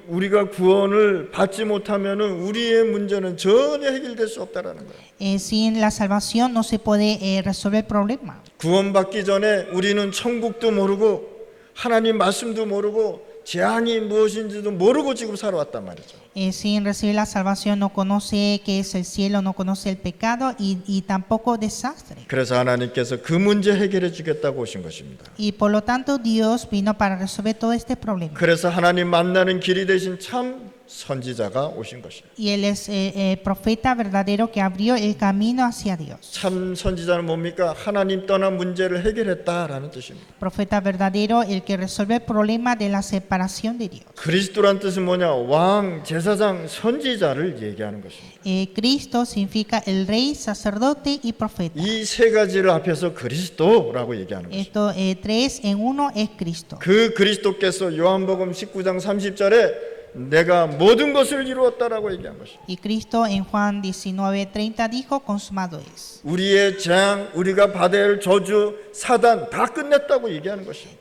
[SPEAKER 1] 우리가 구원을 받지 못하면은 우리의 문제는 전혀 해결될 수 없다라는 거예요.
[SPEAKER 2] Sin la salvación no se puede resolver el problema.
[SPEAKER 1] 구원받기 전에 우리는 천국도 모르고 하나님 말씀도 모르고 재앙이 무엇인지도 모르고 지금 살아왔단 말이죠.
[SPEAKER 2] Sin recibir la salvación no conoce qué es el cielo, no conoce el pecado y tampoco desastre.
[SPEAKER 1] 그래서 하나님께서 그 문제 해결해 주겠다고 오신 것입니다.
[SPEAKER 2] Y por lo tanto Dios vino para resolver todo este problema.
[SPEAKER 1] 그래서 하나님 만나는 길이 되신 참 선지자가 오신 것이에요.
[SPEAKER 2] Y él es el profeta verdadero que abrió el camino hacia Dios.
[SPEAKER 1] 참 선지자는 뭡니까? 하나님 떠난 문제를 해결했다라는 뜻입니다.
[SPEAKER 2] Profeta verdadero, el que resuelve el problema de la separación de Dios.
[SPEAKER 1] 그리스도란 뜻은 뭐냐? 왕, 제사장, 선지자를 얘기하는 것입니다.
[SPEAKER 2] Cristo significa el rey, sacerdote y profeta.
[SPEAKER 1] 이 세 가지를 합해서 그리스도라고 얘기하는 것입니다.
[SPEAKER 2] Esto tres en uno es Cristo.
[SPEAKER 1] 그 그리스도께서 요한복음 19장 30절에 내가 모든 것을 이루었다라고 얘기한 것입니다.
[SPEAKER 2] Y Cristo en Juan 19:30 dijo, consumado es.
[SPEAKER 1] 우리의 재앙, 우리가 받아야 할 저주, 사단 다 끝냈다고 얘기하는 것입니다.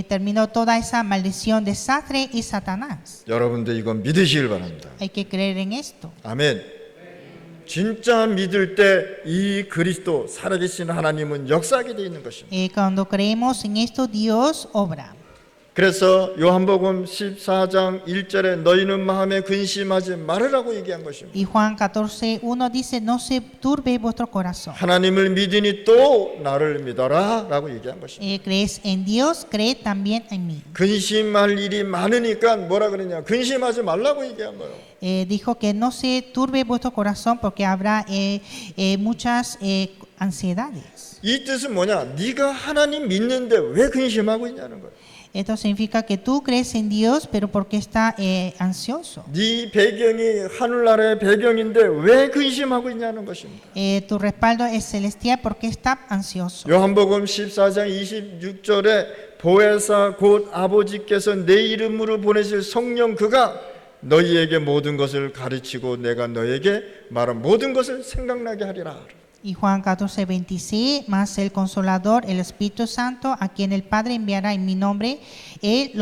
[SPEAKER 2] Terminó toda esa maldición, desastre y Satanás.
[SPEAKER 1] 여러분들 이건 믿으시길 바랍니다.
[SPEAKER 2] Hay que creer en esto.
[SPEAKER 1] 아멘. 진짜 믿을 때 이 그리스도 살아계신 하나님은 역사하게 되어 있는 것입니다.
[SPEAKER 2] Cuando creemos en esto, Dios obra.
[SPEAKER 1] 그래서 요한복음 14장 1절에 너희는 마음에 근심하지 말으라고 얘기한 것입니다.
[SPEAKER 2] Y Juan 14:1 dice, no se turbe vuestro corazón.
[SPEAKER 1] 하나님을 믿으니 또 나를 믿어라 라고 얘기한 것입니다.
[SPEAKER 2] Crees en Dios, cree también en mí.
[SPEAKER 1] 근심할 일이 많으니까 뭐라 그러냐? 근심하지 말라고 얘기한 거예요.
[SPEAKER 2] Dijo que no se turbe vuestro corazón porque habrá muchas ansiedades.
[SPEAKER 1] 이 뜻은 뭐냐? 네가 하나님 믿는데 왜 근심하고 있냐는 거예요.
[SPEAKER 2] Esto significa que tú crees en Dios, pero porque está ansioso.
[SPEAKER 1] 네 배경이 하늘나라의 배경인데 왜 근심하고 있냐는 것입니다.
[SPEAKER 2] Tu respaldo es celestial, porque está ansioso.
[SPEAKER 1] 요한복음 14장 26절에 보혜사 곧 아버지께서 내 이름으로 보내실 성령 그가 너희에게 모든 것을 가르치고 내가 너에게 말한 모든 것을 생각나게 하리라.
[SPEAKER 2] Y Juan 14:26, más el Consolador, el Espíritu Santo, a quien el Padre enviará en mi nombre, Él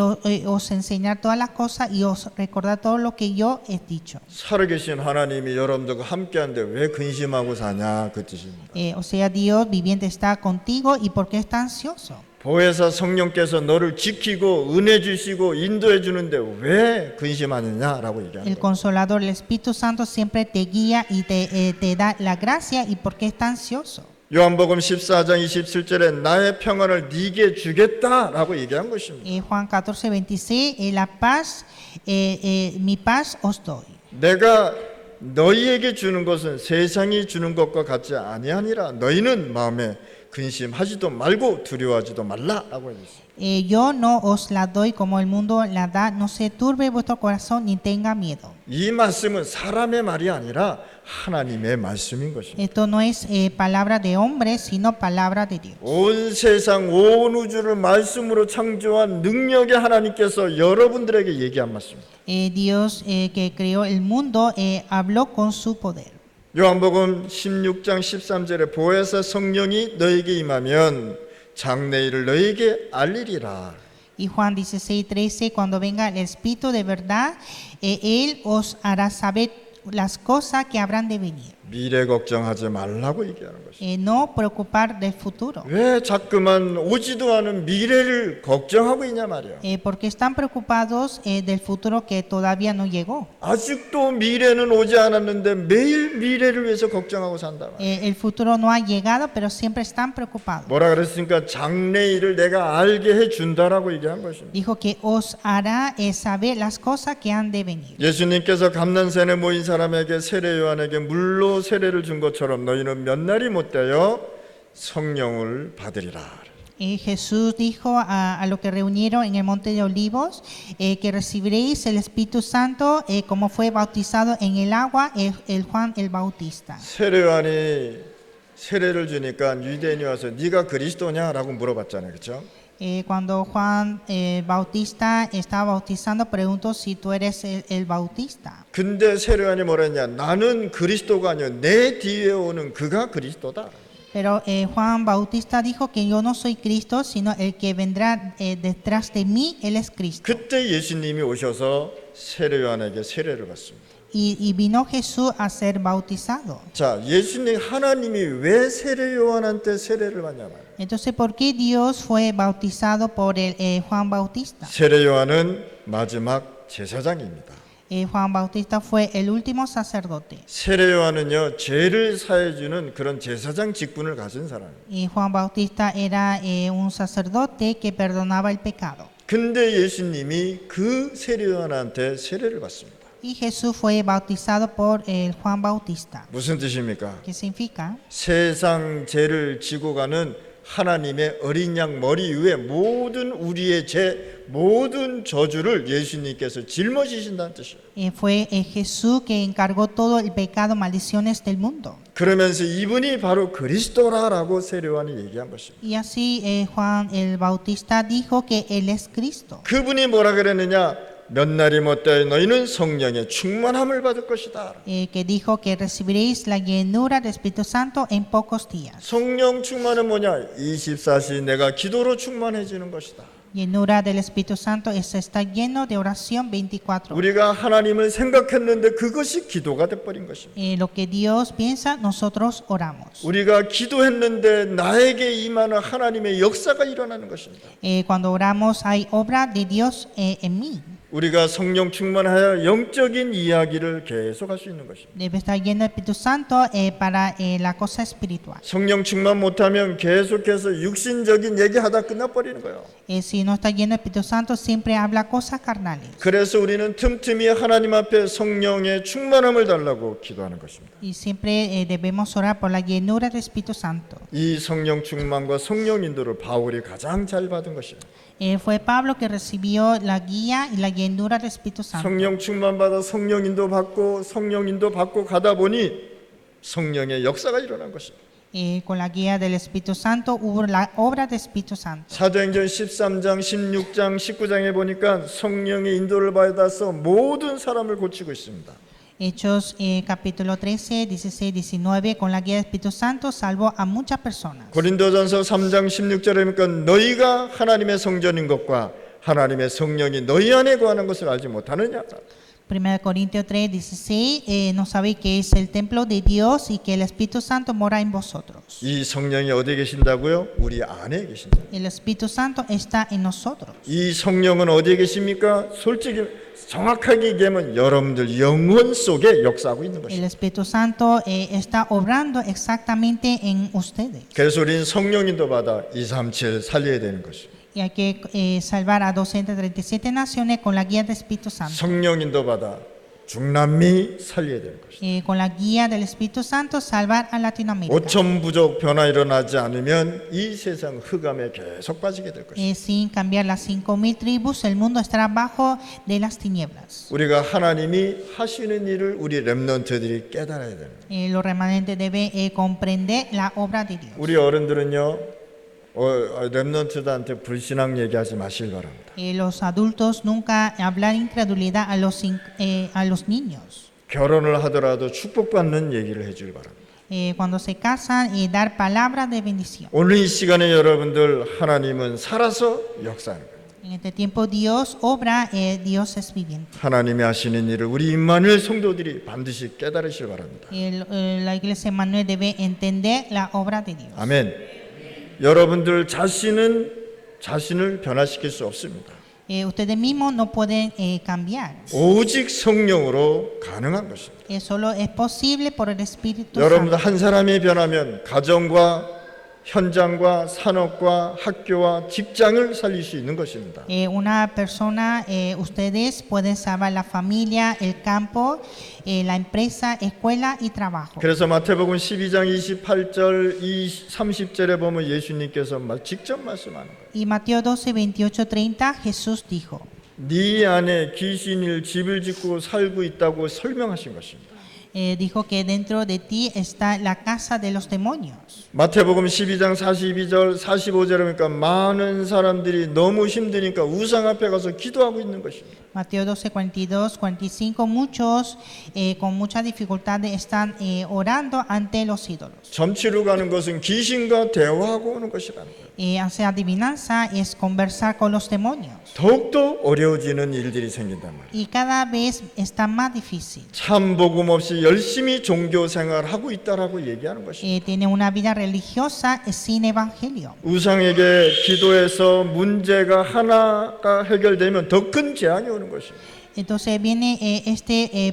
[SPEAKER 2] os enseñará todas las cosas y os recordará todo lo que yo he dicho.
[SPEAKER 1] 살아계신 하나님이 여러분들과 함께한데 왜 근심하고 사냐 그 뜻입니다.
[SPEAKER 2] O sea, Dios viviente está contigo y por qué está ansioso.
[SPEAKER 1] 보혜사 성령께서 너를 지키고 은혜 주시고 인도해 주는데 왜 근심하느냐라고 얘기하는
[SPEAKER 2] El
[SPEAKER 1] 거예요.
[SPEAKER 2] Consolador, el Espíritu Santo siempre te guía y te da la gracia y por qué está ansioso.
[SPEAKER 1] 요한복음 14장 27절에 나의 평안을 네게 주겠다라고 얘기한 것입니다.
[SPEAKER 2] Juan 14:26, la paz, mi paz os doy.
[SPEAKER 1] 내가 너희에게 주는 것은 세상이 주는 것과 같지 아니하니라. 너희는 마음에 근심하지도 말고 두려워하지도 말라라고 했어요.
[SPEAKER 2] Yo no os la doy como el mundo la da, no se turbe vuestro corazón ni tenga miedo.
[SPEAKER 1] 이 말씀은 사람의 말이 아니라 하나님의 말씀인 것입니다.
[SPEAKER 2] Esto no es palabra de hombre, sino palabra de Dios.
[SPEAKER 1] 온 세상 온 우주를 말씀으로 창조한 능력의 하나님께서 여러분들에게 얘기한 말씀입니다.
[SPEAKER 2] Dios que creó el mundo habló con su poder.
[SPEAKER 1] 요한복음 16장 13절에 보혜사 성령이 너에게 임하면 장래일을 너에게 알리리라.
[SPEAKER 2] Y Juan 16:13, cuando venga el Espíritu de verdad, Él os hará saber las cosas que habrán de venir.
[SPEAKER 1] 미래 걱정하지 말라고 얘기하는 것입니다.
[SPEAKER 2] No preocupar del futuro.
[SPEAKER 1] 왜 자꾸만 오지도 않은 미래를 걱정하고 있냐 말이야.
[SPEAKER 2] Porque están preocupados del futuro que todavía no llegó.
[SPEAKER 1] 아직도 미래는 오지 않았는데 매일 미래를 위해서 걱정하고 산다 말이야.
[SPEAKER 2] El futuro no ha llegado, pero siempre están preocupados.
[SPEAKER 1] 뭐라 그랬으니까 장래일을 내가 알게 해준다라고 얘기한 것입니다.
[SPEAKER 2] Dijo que os hará saber las cosas que han de venir.
[SPEAKER 1] 예수님께서 감난산에 모인 사람에게 세례 요한에게 물로 세례를 준 것처럼 너희는 몇 날이 못되어 성령을 받으리라.
[SPEAKER 2] Jesús dijo a los que reunieron en el monte de Olivos que recibiréis el Espíritu Santo como fue bautizado en el agua el Juan el Bautista.
[SPEAKER 1] 세례 요한이 세례를 주니까 유대인이 와서 네가 그리스도냐라고 물어봤잖아요, 그렇죠?
[SPEAKER 2] Cuando Juan Bautista estaba bautizando, preguntó si tú eres el Bautista.
[SPEAKER 1] 근데 세례 요한이 뭐라 했냐? 나는 그리스도가 아니요 내 뒤에 오는 그가 그리스도다.
[SPEAKER 2] Pero Juan Bautista dijo que yo no soy Cristo, sino el que vendrá detrás de mí, él es Cristo.
[SPEAKER 1] 그때 예수님이 오셔서 세례 요한에게 세례를 받습니다.
[SPEAKER 2] Y vino Jesús a ser bautizado.
[SPEAKER 1] 자, 예수님 하나님이 왜 세례 요한한테 세례를 받냐 말이에요.
[SPEAKER 2] Entonces, ¿por qué Dios fue bautizado por el Juan Bautista?
[SPEAKER 1] 세례 요한은 마지막 제사장입니다.
[SPEAKER 2] Juan Bautista fue el último sacerdote.
[SPEAKER 1] 세례 요한은요 죄를 사해주는 그런 제사장 직분을 가진 사람이에요.
[SPEAKER 2] Y Juan Bautista era un sacerdote que perdonaba el pecado.
[SPEAKER 1] 근데 예수님이 그 세례 요한한테 세례를 받습니다.
[SPEAKER 2] Y Jesús fue bautizado por el Juan Bautista.
[SPEAKER 1] 무슨 뜻입니까?
[SPEAKER 2] ¿Qué significa?
[SPEAKER 1] 세상 죄를 지고 가는 하나님의 어린 양 머리 위에 모든 우리의 죄, 모든 저주를 예수님께서 짊어지신다는 뜻이에요.
[SPEAKER 2] Fue Jesús que encargó todo el pecado, maldiciones del mundo.
[SPEAKER 1] 그러면서 이분이 바로 그리스도라라고 세례 요한이 얘기한 것입니다.
[SPEAKER 2] Y así Juan el Bautista dijo que él es Cristo.
[SPEAKER 1] 그분이 뭐라 그랬느냐? 몇 날이 못되어 너희는 성령의 충만함을 받을 것이다.
[SPEAKER 2] Que dijo que recibiréis la llenura del Espíritu Santo en pocos días.
[SPEAKER 1] 성령 충만은 뭐냐? 24시 내가 기도로 충만해지는 것이다.
[SPEAKER 2] Llenura del Espíritu Santo es estar lleno de oración 24 horas.
[SPEAKER 1] 우리가 하나님을 생각했는데 그것이 기도가 돼버린 것입니다.
[SPEAKER 2] Lo que Dios piensa, nosotros oramos.
[SPEAKER 1] 우리가 기도했는데 나에게 임하는 하나님의 역사가 일어나는 것입니다.
[SPEAKER 2] Cuando oramos hay obra de Dios en mí.
[SPEAKER 1] 우리가 성령 충만하여 영적인 이야기를 계속할 수 있는 것입니다.
[SPEAKER 2] Debe estar lleno del Espíritu Santo para la cosa espiritual.
[SPEAKER 1] 성령 충만 못하면 계속해서 육신적인 얘기하다 끝나버리는 거예요.
[SPEAKER 2] Si no está lleno del Espíritu Santo, siempre habla cosas carnales.
[SPEAKER 1] 그래서 우리는 틈틈이 하나님 앞에 성령의 충만함을 달라고 기도하는 것입니다.
[SPEAKER 2] Y siempre debemos orar por la llenura del Espíritu Santo.
[SPEAKER 1] 이 성령 충만과 성령 인도를 바울이 가장 잘 받은 것이에요.
[SPEAKER 2] Fue Pablo que recibió la guía y la llenura del Espíritu Santo.
[SPEAKER 1] 성령 충만 받아 성령 인도 받고 가다 보니 성령의 역사가 일어난 것입니다.
[SPEAKER 2] Con la guía del Espíritu Santo hubo la obra del Espíritu Santo.
[SPEAKER 1] 사도행전 13장, 16장, 19장에 보니까 성령의 인도를 받아서 모든 사람을 고치고 있습니다.
[SPEAKER 2] Hechos capítulo 13, 16, 19, con la guía del Espíritu Santo salvó a muchas personas.
[SPEAKER 1] 고린도전서 3장 16절에 보니까 너희가 하나님의 성전인 것과 하나님의 성령이 너희 안에 거하는 것을 알지 못하느냐.
[SPEAKER 2] 1 Corintios 3, 16, no sabéis que es el templo de Dios y que el Espíritu Santo mora en vosotros.
[SPEAKER 1] 이 성령이 어디에 계신다고요? 우리 안에 계신다.
[SPEAKER 2] El Espíritu Santo está en nosotros.
[SPEAKER 1] 이 성령은 어디에 계십니까? 솔직히 정확하게 얘기하면 여러분들 영혼 속에 역사하고 있는
[SPEAKER 2] El
[SPEAKER 1] 것입니다.
[SPEAKER 2] Espíritu Santo está obrando exactamente en ustedes.
[SPEAKER 1] 그래서 우리는 성령인도 받아 237 살려야 되는 것입니다.
[SPEAKER 2] Y hay que salvar a 237 naciones con la guía del Espíritu Santo.
[SPEAKER 1] 성령인도 받아 중남미 살려야 되는 것입니다.
[SPEAKER 2] Con la guía del Espíritu Santo salvar a Latinoamérica.
[SPEAKER 1] 5천 부족 변화 일어나지 않으면 이 세상 흑암에 계속 빠지게 될 것입니다.
[SPEAKER 2] Sin cambiar las 5,000 tribus, el mundo estará bajo de las tinieblas.
[SPEAKER 1] 우리가 하나님이 하시는 일을 우리 렘넌트들이 깨달아야 됩니다.
[SPEAKER 2] Los remanentes deben comprender la obra de Dios.
[SPEAKER 1] 우리 어른들은요 렘넌트들한테 불신앙 얘기하지 마시길 바랍니다.
[SPEAKER 2] Los adultos nunca hablar incredulidad a los niños.
[SPEAKER 1] 결혼을 하더라도 축복받는 얘기를 해주길 바랍니다.
[SPEAKER 2] Cuando se casan, dar palabras de bendición.
[SPEAKER 1] 오늘 이 시간에 여러분들 하나님은 살아서 역사하는 거예요.
[SPEAKER 2] En este tiempo Dios obra, Dios es viviente.
[SPEAKER 1] 하나님이 하시는 일을 우리 임마누엘 성도들이 반드시 깨달으시길 바랍니다.
[SPEAKER 2] La iglesia Emmanuel debe entender la obra de Dios.
[SPEAKER 1] 아멘. 여러분들 자신을 변화시킬 수 없습니다.
[SPEAKER 2] Ustedes mismos no pueden cambiar.
[SPEAKER 1] 오직 성령으로 가능한 것입니다.
[SPEAKER 2] Solo es posible por el Espíritu
[SPEAKER 1] 여러분들
[SPEAKER 2] Santo.
[SPEAKER 1] 한 사람이 변하면 가정과 현장과 산업과 학교와 직장을 살릴 수 있는 것입니다.
[SPEAKER 2] Una persona, ustedes pueden salvar la familia, el campo, la empresa, escuela y trabajo.
[SPEAKER 1] 그래서 마태복음 12장 28절 30절에 보면 예수님께서 직접 말씀하는 거예요.
[SPEAKER 2] Y Mateo 12, 28, 30, Jesús dijo,
[SPEAKER 1] 네 안에 귀신일 집을 짓고 살고 있다고 설명하신 것입니다.
[SPEAKER 2] dijo que dentro de ti está la casa de los demonios.
[SPEAKER 1] 마태복음 12장 42절 45절에 보니까 많은 사람들이 너무 힘드니까 우상 앞에 가서 기도하고 있는 것입니다.
[SPEAKER 2] Mateo 12, 42, 45, muchos con muchas dificultades están orando ante los ídolos.
[SPEAKER 1] 점치러 가는 것은 귀신과 대화하고 오는 것이라는 거예요.
[SPEAKER 2] Hacer adivinanza es conversar con los demonios.
[SPEAKER 1] 더욱더 어려워지는 일들이 생긴단 말이에요.
[SPEAKER 2] Y cada vez está más difícil.
[SPEAKER 1] 참 복음 없이 열심히 종교 생활하고 있다라고 얘기하는 것입니다.
[SPEAKER 2] Tiene una vida religiosa sin evangelio.
[SPEAKER 1] 우상에게 기도해서 문제가 하나가 해결되면 더 큰 재앙이 오는 것입니다.
[SPEAKER 2] Entonces viene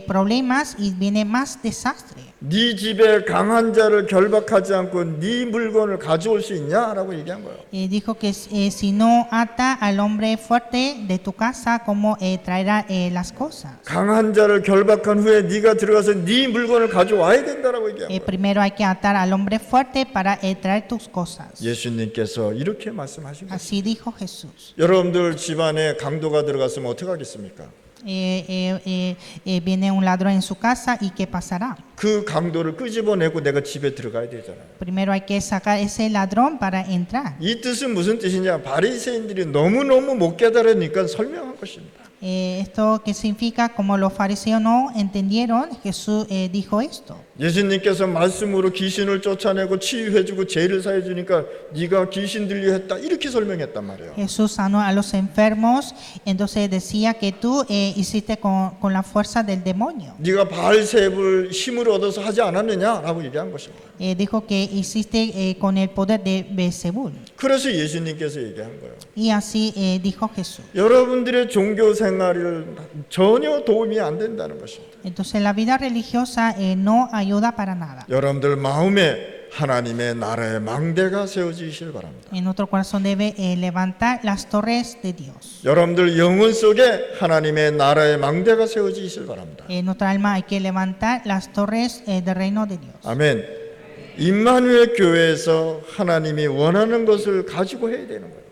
[SPEAKER 2] problemas y viene más desastre.
[SPEAKER 1] 네 집에 강한 자를 결박하지 않고 네 물건을 가져올 수 있냐라고 얘기한 거예요.
[SPEAKER 2] Dijo que si no ata al hombre fuerte de tu casa, ¿cómo traerá las cosas?
[SPEAKER 1] 강한 자를 결박한 후에 네가 들어가서 네 물건을 가져와야 된다라고 얘기한 거예요.
[SPEAKER 2] Primero hay que atar al hombre fuerte para traer tus cosas.
[SPEAKER 1] 예수님께서 이렇게 말씀하신 거예요.
[SPEAKER 2] Así dijo Jesús.
[SPEAKER 1] 여러분들 집안에 강도가 들어갔으면 어떻게 하겠습니까?
[SPEAKER 2] Viene un ladrón en su casa y ¿qué pasará?
[SPEAKER 1] 그 강도를 끄집어내고 내가 집에 들어가야 되잖아요.
[SPEAKER 2] Primero hay que sacar ese ladrón para entrar.
[SPEAKER 1] 이 뜻은 무슨 뜻이냐? 바리새인들이 너무너무 못 깨달으니까 설명한 것입니다.
[SPEAKER 2] Esto que significa, como los fariseos no entendieron, Jesús dijo esto.
[SPEAKER 1] 예수님께서 말씀으로 귀신을 쫓아내고 치유해주고 죄를 사해주니까 네가 귀신 들려 했다 이렇게 설명했단 말이에요.
[SPEAKER 2] Jesús sanó a los enfermos, entonces decía que tú hiciste con la fuerza del demonio.
[SPEAKER 1] 네가 바알세불 힘을 얻어서 하지 않았느냐라고 얘기한 것입니다.
[SPEAKER 2] Dijo que hiciste con el poder de Beelzebul.
[SPEAKER 1] 그래서 예수님께서 얘기한 거예요.
[SPEAKER 2] Y así dijo Jesús.
[SPEAKER 1] 여러분들의 종교 생활을 전혀 도움이 안 된다는 것입니다.
[SPEAKER 2] Entonces la vida religiosa no ayuda para nada.
[SPEAKER 1] 여러분들 마음에 하나님의 나라의 망대가 세워지시길 바랍니다.
[SPEAKER 2] En nuestro corazón debe levantar las torres de Dios.
[SPEAKER 1] 여러분들 영혼 속에 하나님의 나라의 망대가 세워지시길 바랍니다.
[SPEAKER 2] En nuestra alma hay que levantar las torres del reino de Dios.
[SPEAKER 1] 아멘. 임마누엘 교회에서 하나님이 원하는 것을 가지고 해야 되는 거예요.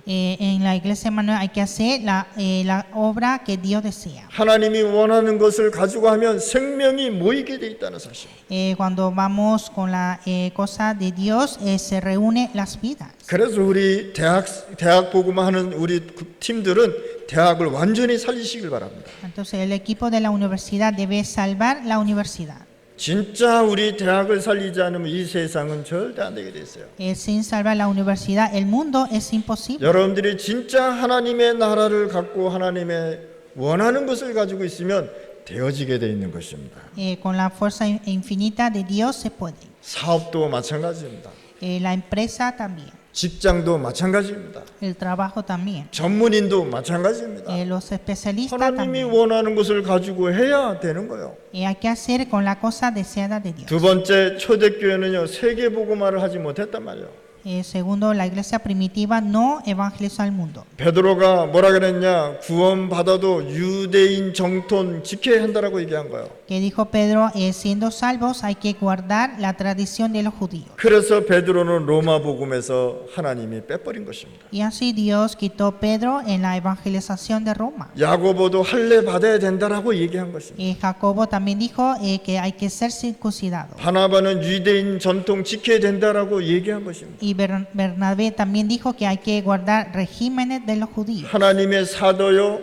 [SPEAKER 2] En la iglesia Emmanuel hay que hacer la obra que Dios desea.
[SPEAKER 1] 하나님이 원하는 것을 가지고 하면 생명이 모이게 돼 있다는 사실.
[SPEAKER 2] Cuando vamos con la cosa de Dios, se reúnen las vidas.
[SPEAKER 1] 그래서 우리 대학 복음하는 우리 팀들은 대학을 완전히 살리시길 바랍니다.
[SPEAKER 2] Entonces el equipo de la universidad debe salvar la universidad.
[SPEAKER 1] 진짜 우리 대학을 살리지 않으면 이 세상은 절대 안 되게 돼 있어요.
[SPEAKER 2] Sin salvar la universidad, el mundo es imposible.
[SPEAKER 1] 여러분들이 진짜 하나님의 나라를 갖고 하나님의 원하는 것을 가지고 있으면 되어지게 돼 있는 것입니다.
[SPEAKER 2] Con la fuerza infinita de Dios se puede.
[SPEAKER 1] 사업도 마찬가지입니다.
[SPEAKER 2] La empresa también.
[SPEAKER 1] 직장도 마찬가지입니다.
[SPEAKER 2] El trabajo también.
[SPEAKER 1] 전문인도 마찬가지입니다.
[SPEAKER 2] Los especialistas
[SPEAKER 1] 하나님이
[SPEAKER 2] también.
[SPEAKER 1] 원하는 것을 가지고 해야 되는 거예요.
[SPEAKER 2] Hay que hacer con la cosa deseada de Dios.
[SPEAKER 1] 두 번째 초대교회는요 세계 복음화를 하지 못했단 말이에요.
[SPEAKER 2] Segundo, la iglesia primitiva no evangelizó al mundo.
[SPEAKER 1] 베드로가 뭐라 그랬냐? 구원 받아도 유대인 정통 지켜야 한다라고 얘기한 거예요.
[SPEAKER 2] Que dijo Pedro, siendo salvos hay que guardar la tradición de los judíos.
[SPEAKER 1] 그래서 베드로는 로마 복음에서 하나님이 빼버린 것입니다.
[SPEAKER 2] Y así Dios quitó Pedro en la evangelización de Roma.
[SPEAKER 1] 야고보도 할례 받아야 된다라고 얘기한 것입니다.
[SPEAKER 2] Jacobo también dijo que hay que ser circuncidado.
[SPEAKER 1] 바나바는 유대인 전통 지켜야 된다라고 얘기한 것입니다.
[SPEAKER 2] Y Bernabé también dijo que hay que guardar regímenes de los judíos.
[SPEAKER 1] 하나님의 사도요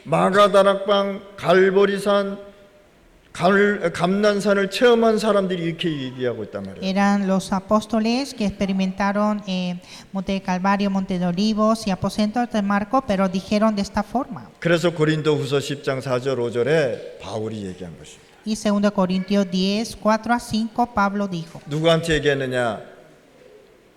[SPEAKER 1] 마가다락방 갈보리산 감난산을 체험한 사람들이 이렇게 얘기하고 있단 말이에요.
[SPEAKER 2] Eran los apóstoles que experimentaron Monte Calvario, Monte de Olivos y aposentos de Marco, pero dijeron de esta forma.
[SPEAKER 1] 그래서 고린도후서 10장 4절 5절에 바울이 얘기한 것입니다.
[SPEAKER 2] Y 2 Corintios 10, 4 a 5, Pablo dijo.
[SPEAKER 1] 누구한테 얘기했느냐?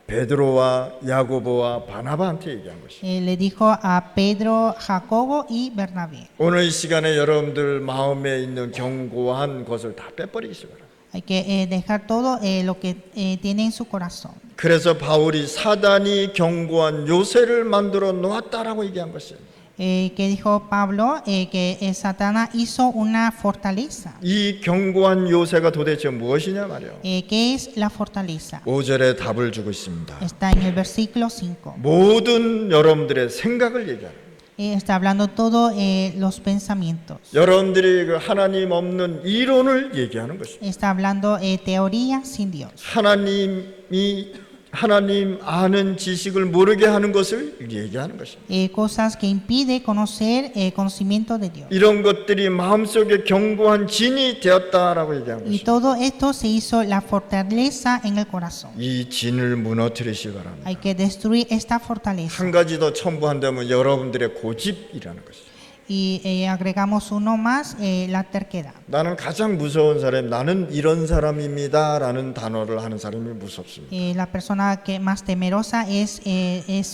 [SPEAKER 1] 베드로와 야고보와 바나바한테 얘기한 것입니다.
[SPEAKER 2] Le dijo a Pedro, Jacobo y Bernabé.
[SPEAKER 1] 오늘 이 시간에 여러분들 마음에 있는 견고한 것을 다 빼버리기 바랍니다.
[SPEAKER 2] Hay que dejar todo lo que tiene en su corazón.
[SPEAKER 1] 그래서 바울이 사단이 견고한 요새를 만들어 놓았다라고 얘기한 것이에요.
[SPEAKER 2] Que dijo Pablo que Satanás hizo una fortaleza.
[SPEAKER 1] 이 견고한 요새가 도대체 무엇이냐 말이에요.
[SPEAKER 2] ¿Qué es la fortaleza?
[SPEAKER 1] 5절에 답을 주고 있습니다.
[SPEAKER 2] Está en el versículo 5.
[SPEAKER 1] 모든 여러분들의 생각을 얘기하는
[SPEAKER 2] Está hablando todo los pensamientos.
[SPEAKER 1] 여러분들이 그 하나님 없는 이론을 얘기하는 것입니다.
[SPEAKER 2] Está hablando teoría sin Dios.
[SPEAKER 1] 하나님 아는 지식을 모르게 하는 것을 얘기하는 것입니다.
[SPEAKER 2] Cosas que impide conocer conocimiento de Dios.
[SPEAKER 1] 이런 것들이 마음속에 견고한 진이 되었다라고 얘기하는
[SPEAKER 2] Y
[SPEAKER 1] 것입니다.
[SPEAKER 2] todo esto se hizo la fortaleza en el corazón.
[SPEAKER 1] 이 진을 무너뜨리시기 바랍니다.
[SPEAKER 2] Hay que destruir esta fortaleza.
[SPEAKER 1] 한 가지 더 첨부한다면 여러분들의 고집이라는 것입니다.
[SPEAKER 2] Y agregamos uno más, la terquedad.
[SPEAKER 1] 나는 가장 무서운 사람, 나는 이런 사람입니다라는 단어를 하는 사람이 무섭습니다.
[SPEAKER 2] La persona que más temerosa es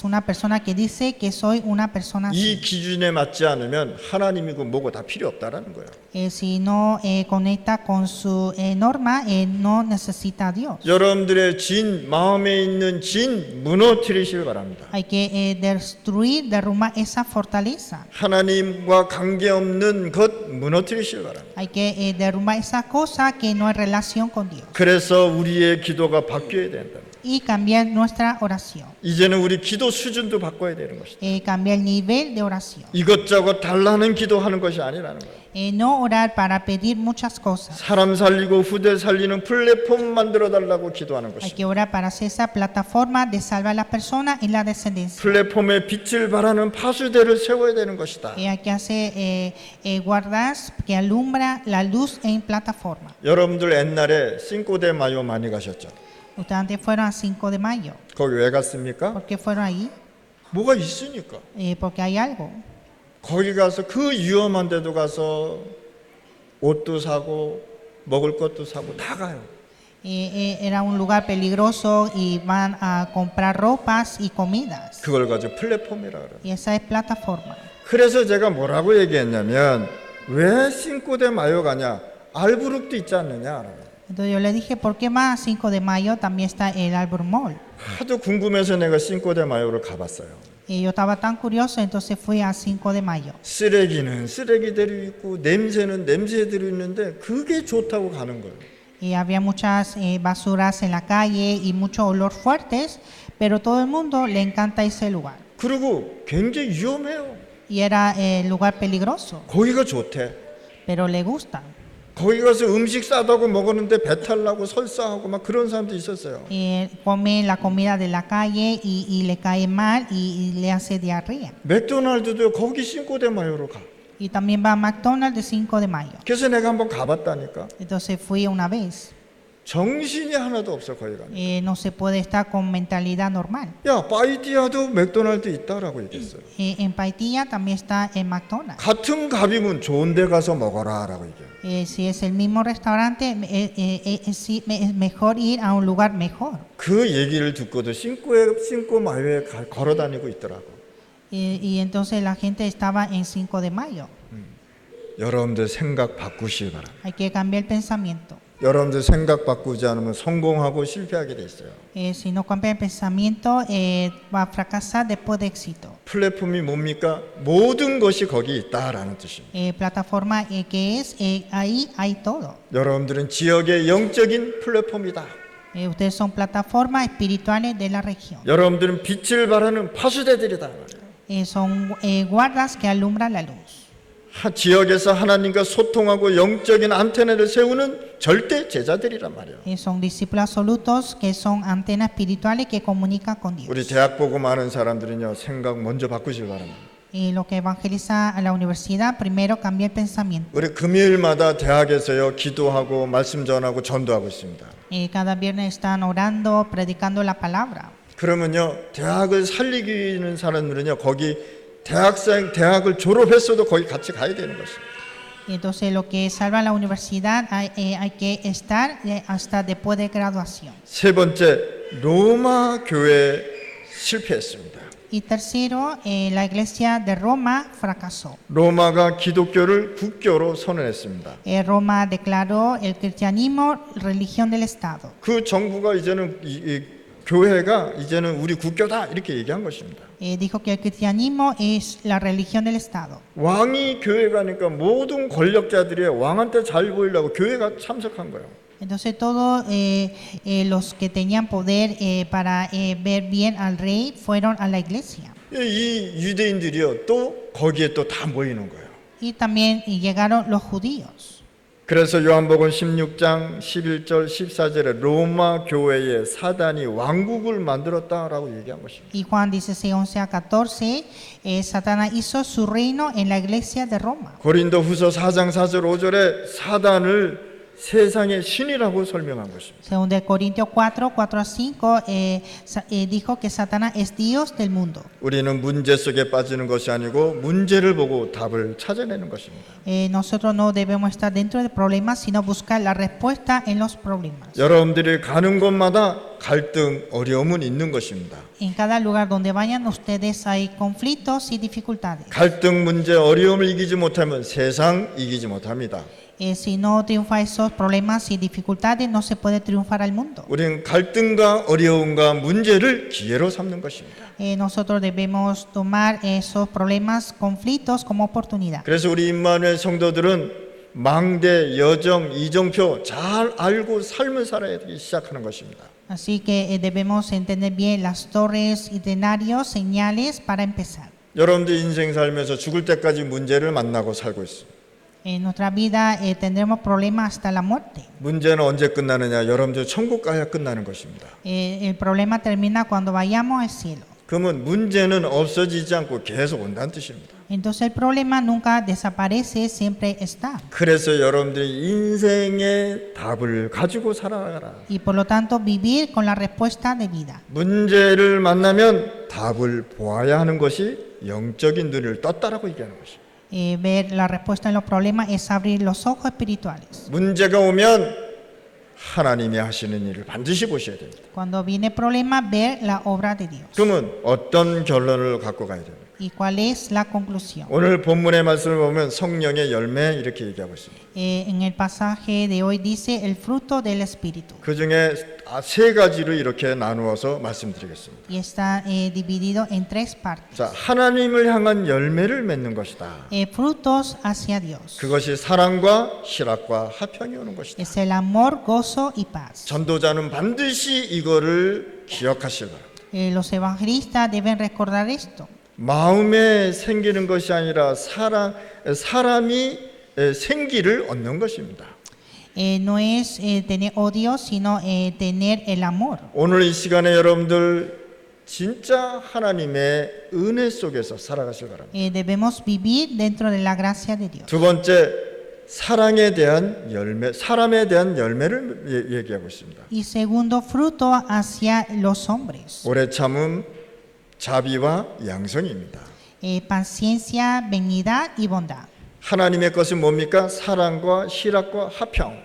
[SPEAKER 2] una persona que dice que soy una persona
[SPEAKER 1] 이
[SPEAKER 2] así.
[SPEAKER 1] 기준에 맞지 않으면 하나님이고 뭐고 다 필요 없다라는 거예요.
[SPEAKER 2] Si no conecta con su norma, no necesita a Dios.
[SPEAKER 1] 여러분들의 진, 마음에 있는 진 무너뜨리시길 바랍니다.
[SPEAKER 2] Hay que destruir, derrumbar esa fortaleza.
[SPEAKER 1] 하나님과 관계없는 것 무너뜨리시길 바랍니다.
[SPEAKER 2] Hay que derrumbar esa cosa que no hay relación con Dios.
[SPEAKER 1] 그래서 우리의 기도가 바뀌어야 된다.
[SPEAKER 2] Y cambiar nuestra oración.
[SPEAKER 1] 이제는 우리 기도 수준도 바꿔야 되는 것이다.
[SPEAKER 2] Cambiar el nivel de oración.
[SPEAKER 1] 이것저것 달라는 기도하는 것이 아니라는 거예요.
[SPEAKER 2] No orar para pedir muchas cosas.
[SPEAKER 1] 사람 살리고 후대 살리는 플랫폼 만들어 달라고 기도하는
[SPEAKER 2] Hay
[SPEAKER 1] 것이다.
[SPEAKER 2] que orar para hacer esa plataforma de salvar a las personas en la descendencia.
[SPEAKER 1] 플랫폼에 빛을 발하는 파수대를 세워야 되는 것이다.
[SPEAKER 2] Hay que hacer guardas que alumbra la luz en plataforma.
[SPEAKER 1] 여러분들 옛날에 싱코데 마요 많이 가셨죠?
[SPEAKER 2] Ustedes antes fueron a 5 de mayo.
[SPEAKER 1] 거기 왜 갔습니까?
[SPEAKER 2] ¿Por qué fueron ahí?
[SPEAKER 1] 뭐가 있으니까.
[SPEAKER 2] Porque hay algo.
[SPEAKER 1] 거기 가서 그 위험한 데도 가서 옷도 사고 먹을 것도 사고 다 가요.
[SPEAKER 2] Era un lugar peligroso y van a comprar ropas y comidas.
[SPEAKER 1] 그걸 가지고 플랫폼이라 그래요.
[SPEAKER 2] Y esa es plataforma.
[SPEAKER 1] 그래서 제가 뭐라고 얘기했냐면 왜 싱코데 마요 가냐? 알부룩도 있지 않느냐?
[SPEAKER 2] Entonces yo le dije, ¿por qué más 5 de mayo también está el Albert Mall?
[SPEAKER 1] 하도 궁금해서 내가 싱코데 마요를 가봤어요.
[SPEAKER 2] Yo estaba tan curioso, entonces fui a 5 de mayo.
[SPEAKER 1] 쓰레기는 쓰레기대로 있고 냄새는 냄새대로 있는데 그게 좋다고 가는 거예요.
[SPEAKER 2] Y había muchas basuras en la calle y mucho olor fuertes, pero todo el mundo le encanta ese lugar.
[SPEAKER 1] 그리고 굉장히 위험해요.
[SPEAKER 2] Y era el lugar peligroso,
[SPEAKER 1] 거기가 좋대.
[SPEAKER 2] pero le gusta.
[SPEAKER 1] 거기 가서 음식 싸다고 먹었는데 배탈 나고 설사하고 막 그런 사람도 있었어요.
[SPEAKER 2] Come la comida de la calle y le cae mal y le hace diarrea.
[SPEAKER 1] 맥도날드도 거기 싱코데 마요로 가.
[SPEAKER 2] Y también va a McDonald's de 5 de mayo.
[SPEAKER 1] 그래서 내가 한번 가봤다니까.
[SPEAKER 2] Entonces fui una vez.
[SPEAKER 1] 정신이 하나도 없어 거기 가면.
[SPEAKER 2] No se puede estar con mentalidad normal.
[SPEAKER 1] 야, 파이티아도 맥도날드 있다라고 얘기했어요.
[SPEAKER 2] En Paitilla también está en McDonald's.
[SPEAKER 1] 같은 값이면 좋은 데 가서 먹어라라고 얘기해요.
[SPEAKER 2] Si es el mismo restaurante, es mejor ir a un lugar mejor.
[SPEAKER 1] 그 얘기를 듣고도 싱코 마요에 걸어 다니고 있더라고.
[SPEAKER 2] Y entonces la gente estaba en 5 de mayo.
[SPEAKER 1] 여러분들 생각 바꾸시기 바랍니다.
[SPEAKER 2] Hay que cambiar el pensamiento.
[SPEAKER 1] 여러분들 생각 바꾸지 않으면 성공하고 실패하게 돼 있어요.
[SPEAKER 2] Si no cambia el pensamiento, va a fracasar después de éxito.
[SPEAKER 1] 플랫폼이 뭡니까? 모든 것이 거기 있다라는 뜻입니다.
[SPEAKER 2] Plataforma que es, ahí hay todo.
[SPEAKER 1] 여러분들은 지역의 영적인 플랫폼이다.
[SPEAKER 2] Ustedes son plataformas espirituales de la región.
[SPEAKER 1] 여러분들은 빛을 발하는 파수대들이다.
[SPEAKER 2] Son guardas que alumbran la luz.
[SPEAKER 1] 지역에서 하나님과 소통하고 영적인 안테나를 세우는 절대 제자들이란 말이에요.
[SPEAKER 2] Son discípulos absolutos que son antenas espirituales que comunican con Dios.
[SPEAKER 1] 우리 대학 보고 많은 사람들은요 생각 먼저 바꾸시기 바랍니다.
[SPEAKER 2] Lo que evangeliza a la universidad, primero cambia el pensamiento.
[SPEAKER 1] 우리 금요일마다 대학에서요 기도하고 말씀 전하고 전도하고 있습니다.
[SPEAKER 2] Cada viernes están orando, predicando la palabra.
[SPEAKER 1] 그러면요 대학을 살리기는 사람들은요 거기 대학을 졸업했어도 거기 같이 가야 되는 것입니다.
[SPEAKER 2] Entonces, lo que salva la universidad hay que estar hasta después de graduación.
[SPEAKER 1] 세 번째, 로마 교회 실패했습니다.
[SPEAKER 2] Y tercero, la iglesia de Roma fracasó.
[SPEAKER 1] 로마가 기독교를 국교로 선언했습니다.
[SPEAKER 2] Roma declaró el cristianismo religión del Estado.
[SPEAKER 1] 그 정부가 이제는 이 교회가 이제는 우리 국교다 이렇게 얘기한 것입니다.
[SPEAKER 2] Dijo que el cristianismo es la religión del Estado.
[SPEAKER 1] 왕이 교회 가니까 모든 권력자들이 왕한테 잘 보이려고 교회가 참석한 거예요.
[SPEAKER 2] Entonces todos los que tenían poder para ver bien al rey fueron a la iglesia.
[SPEAKER 1] 이 유대인들이요 또 거기에 또 다 모이는 거예요.
[SPEAKER 2] Y también llegaron los judíos.
[SPEAKER 1] 그래서 요한복음 16장 11절 14절에 로마 교회에 사단이 왕국을 만들었다라고 얘기한 것입니다.
[SPEAKER 2] Y Juan 16, 11 a 14, Satanás hizo su reino en la iglesia de Roma.
[SPEAKER 1] 고린도후서 4장 4절 5절에 사단을 세상의 신이라고 설명한 것입니다.
[SPEAKER 2] Según de Corintios 4, 4 a 5, dijo que Satanás es Dios del mundo.
[SPEAKER 1] 우리는 문제 속에 빠지는 것이 아니고 문제를 보고 답을 찾아내는 것입니다.
[SPEAKER 2] Nosotros no debemos estar dentro del problema, sino buscar la respuesta en los problemas.
[SPEAKER 1] 여러분들이 가는 곳마다 갈등, 어려움은 있는 것입니다.
[SPEAKER 2] En cada lugar donde vayan ustedes hay conflictos y dificultades.
[SPEAKER 1] 갈등, 문제, 어려움을 이기지 못하면 세상 이기지 못합니다.
[SPEAKER 2] Si no triunfa esos problemas y dificultades, no se puede triunfar al mundo.
[SPEAKER 1] 우리는 갈등과 어려움과 문제를 기회로 삼는 것입니다.
[SPEAKER 2] Nosotros debemos tomar esos problemas, conflictos como oportunidad.
[SPEAKER 1] 그래서 우리 임마누엘 성도들은 망대, 여정, 이정표 잘 알고 삶을 살아야 되기 시작하는 것입니다.
[SPEAKER 2] Así que debemos entender bien las torres, itinerarios, señales para empezar.
[SPEAKER 1] 여러분들 인생 살면서 죽을 때까지 문제를 만나고 살고 있습니다.
[SPEAKER 2] En nuestra vida tendremos problemas hasta la muerte.
[SPEAKER 1] 문제는 언제 끝나느냐? 여러분들 천국 가야 끝나는 것입니다.
[SPEAKER 2] El problema termina cuando vayamos al cielo.
[SPEAKER 1] 그러면 문제는 없어지지 않고 계속 온다는 뜻입니다.
[SPEAKER 2] Entonces el problema nunca desaparece, siempre está.
[SPEAKER 1] 그래서 여러분들이 인생의 답을 가지고 살아가라.
[SPEAKER 2] Y por lo tanto vivir con la respuesta de vida.
[SPEAKER 1] 문제를 만나면 답을 보아야 하는 것이 영적인 눈을 떴다라고 얘기하는 것입니다.
[SPEAKER 2] Ver la respuesta en los problemas es abrir los ojos espirituales.
[SPEAKER 1] 문제가 오면 하나님이 하시는 일을 반드시 보셔야 됩니다.
[SPEAKER 2] Cuando viene problema, ver la obra de Dios.
[SPEAKER 1] 그러면 어떤 결론을 갖고 가야 됩니까?
[SPEAKER 2] ¿Y cuál es la conclusión?
[SPEAKER 1] 오늘 본문의 말씀을 보면 성령의 열매 이렇게 얘기하고 있습니다.
[SPEAKER 2] En el pasaje de hoy dice el fruto del Espíritu.
[SPEAKER 1] 그 중에 세 가지로 이렇게 나누어서 말씀드리겠습니다.
[SPEAKER 2] Y está dividido en tres partes.
[SPEAKER 1] 자, 하나님을 향한 열매를 맺는 것이다.
[SPEAKER 2] Frutos hacia Dios.
[SPEAKER 1] 그것이 사랑과 희락과 화평이 오는 것이다.
[SPEAKER 2] Es el amor, gozo y paz.
[SPEAKER 1] 전도자는 반드시 이거를 기억하시기 바랍니다.
[SPEAKER 2] Los evangelistas deben recordar esto.
[SPEAKER 1] 마음에 생기는 것이 아니라 사람이 생기를 얻는 것입니다.
[SPEAKER 2] No es tener odio, sino tener el amor.
[SPEAKER 1] 오늘 이 시간에 여러분들 진짜 하나님의 은혜 속에서 살아가실 바랍니다.
[SPEAKER 2] Debemos vivir dentro de la gracia de Dios.
[SPEAKER 1] 두 번째, 사랑에 대한 열매, 사람에 대한 열매를 얘기하고 있습니다.
[SPEAKER 2] Y segundo, fruto hacia los hombres.
[SPEAKER 1] 오래 참음, 자비와 양성입니다.
[SPEAKER 2] Paciencia, benignidad y bondad.
[SPEAKER 1] 하나님의 것은 뭡니까? 사랑과 희락과 화평.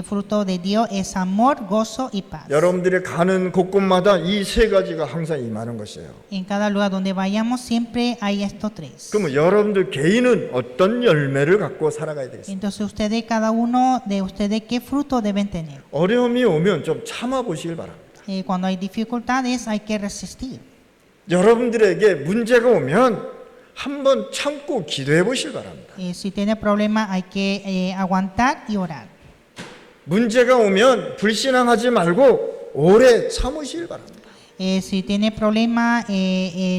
[SPEAKER 2] Fruto de Dios es amor, gozo y paz.
[SPEAKER 1] 여러분들이 가는 곳곳마다 이 세 가지가 항상 임하는 것이에요.
[SPEAKER 2] En cada lugar donde vayamos siempre hay estos tres.
[SPEAKER 1] 그러면 여러분들 개인은 어떤 열매를 갖고 살아가야 되겠습니까?
[SPEAKER 2] Entonces ustedes, cada uno de ustedes, ¿qué fruto deben tener?
[SPEAKER 1] 어려움이 오면 좀 참아 보시길 바랍니다.
[SPEAKER 2] Cuando hay dificultades hay que resistir.
[SPEAKER 1] 여러분들에게 문제가 오면 한번 참고 기도해 보시길 바랍니다.
[SPEAKER 2] Si tiene problemas hay que aguantar y orar.
[SPEAKER 1] 문제가 오면 불신앙하지 말고 오래 참으시길 바랍니다.
[SPEAKER 2] Si tiene problemas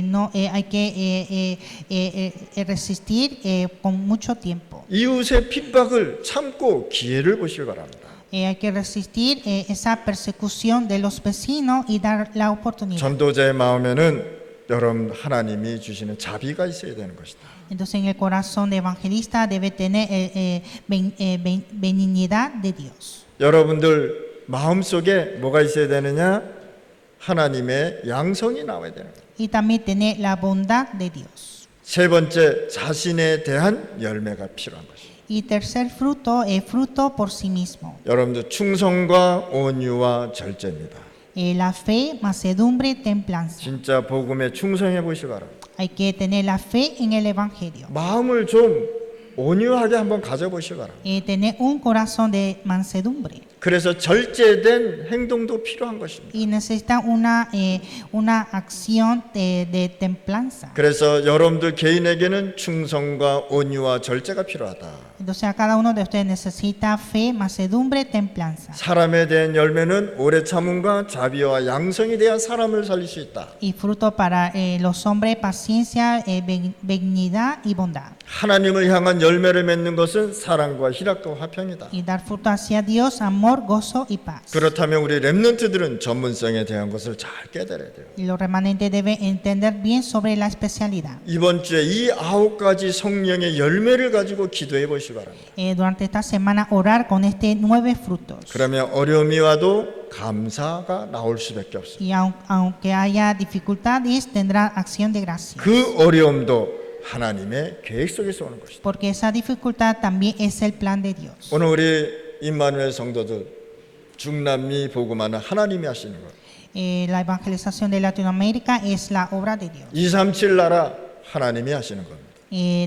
[SPEAKER 2] no, hay que resistir con mucho tiempo.
[SPEAKER 1] 이웃의 핍박을 참고 기회를 보시길 바랍니다.
[SPEAKER 2] Hay que resistir esa persecución de los vecinos y dar la oportunidad.
[SPEAKER 1] 전도자의 마음에는 여러분 하나님이 주시는 자비가 있어야 되는 것이다.
[SPEAKER 2] Entonces en el corazón de evangelista debe tener benignidad de Dios.
[SPEAKER 1] 여러분들 마음속에 뭐가 있어야 되느냐? 하나님의 양성이 나와야 되는 거예요.
[SPEAKER 2] Y también tener la bondad de Dios.
[SPEAKER 1] 세 번째, 자신에 대한 열매가 필요한 것이에요.
[SPEAKER 2] Y tercer fruto es fruto por sí mismo.
[SPEAKER 1] 여러분들 충성과 온유와 절제입니다.
[SPEAKER 2] La fe, mansedumbre, templanza.
[SPEAKER 1] 진짜 복음에 충성해 보시기 바랍니다.
[SPEAKER 2] Hay que tener la fe en el Evangelio.
[SPEAKER 1] 마음을 좀 온유하게 한번 가져보시기 바랍니다.
[SPEAKER 2] Tener un corazón de mansedumbre.
[SPEAKER 1] 그래서 절제된 행동도 필요한 것입니다.
[SPEAKER 2] Y necesita una acción de templanza.
[SPEAKER 1] 그래서 여러분들 개인에게는 충성과 온유와 절제가 필요하다.
[SPEAKER 2] Entonces a cada uno de ustedes necesita fe, mansedumbre, templanza.
[SPEAKER 1] 사람에 대한 열매는 오래 참음과 자비와 양성이 돼야 사람을 살릴 수 있다.
[SPEAKER 2] Y fruto para los hombres, paciencia, benignidad y bondad.
[SPEAKER 1] 하나님을 향한 열매를 맺는 것은 사랑과 희락과 화평이다.
[SPEAKER 2] Y dar fruto hacia Dios, amor, gozo y paz.
[SPEAKER 1] 그렇다면 우리 렘넌트들은 전문성에 대한 것을 잘 깨달아야 돼요.
[SPEAKER 2] Y los remanentes deben entender bien sobre la especialidad.
[SPEAKER 1] 이번 주에 이 9가지 성령의 열매를 가지고 기도해 보시기 바랍니다.
[SPEAKER 2] Durante esta semana orar con este 9 frutos.
[SPEAKER 1] 그러면 어려움이 와도 감사가 나올 수밖에 없어요.
[SPEAKER 2] Y aunque haya dificultades, tendrá acción de gracia.
[SPEAKER 1] 그 어려움도 하나님의 계획 속에서 오는 것이다.
[SPEAKER 2] Porque esa dificultad también es el plan de Dios.
[SPEAKER 1] 오늘 우리 임마누엘 성도들 중남미 복음화는 하나님이 하시는 거예요.
[SPEAKER 2] La evangelización de Latinoamérica es la obra de Dios.
[SPEAKER 1] 237 나라 하나님이 하시는 겁니다.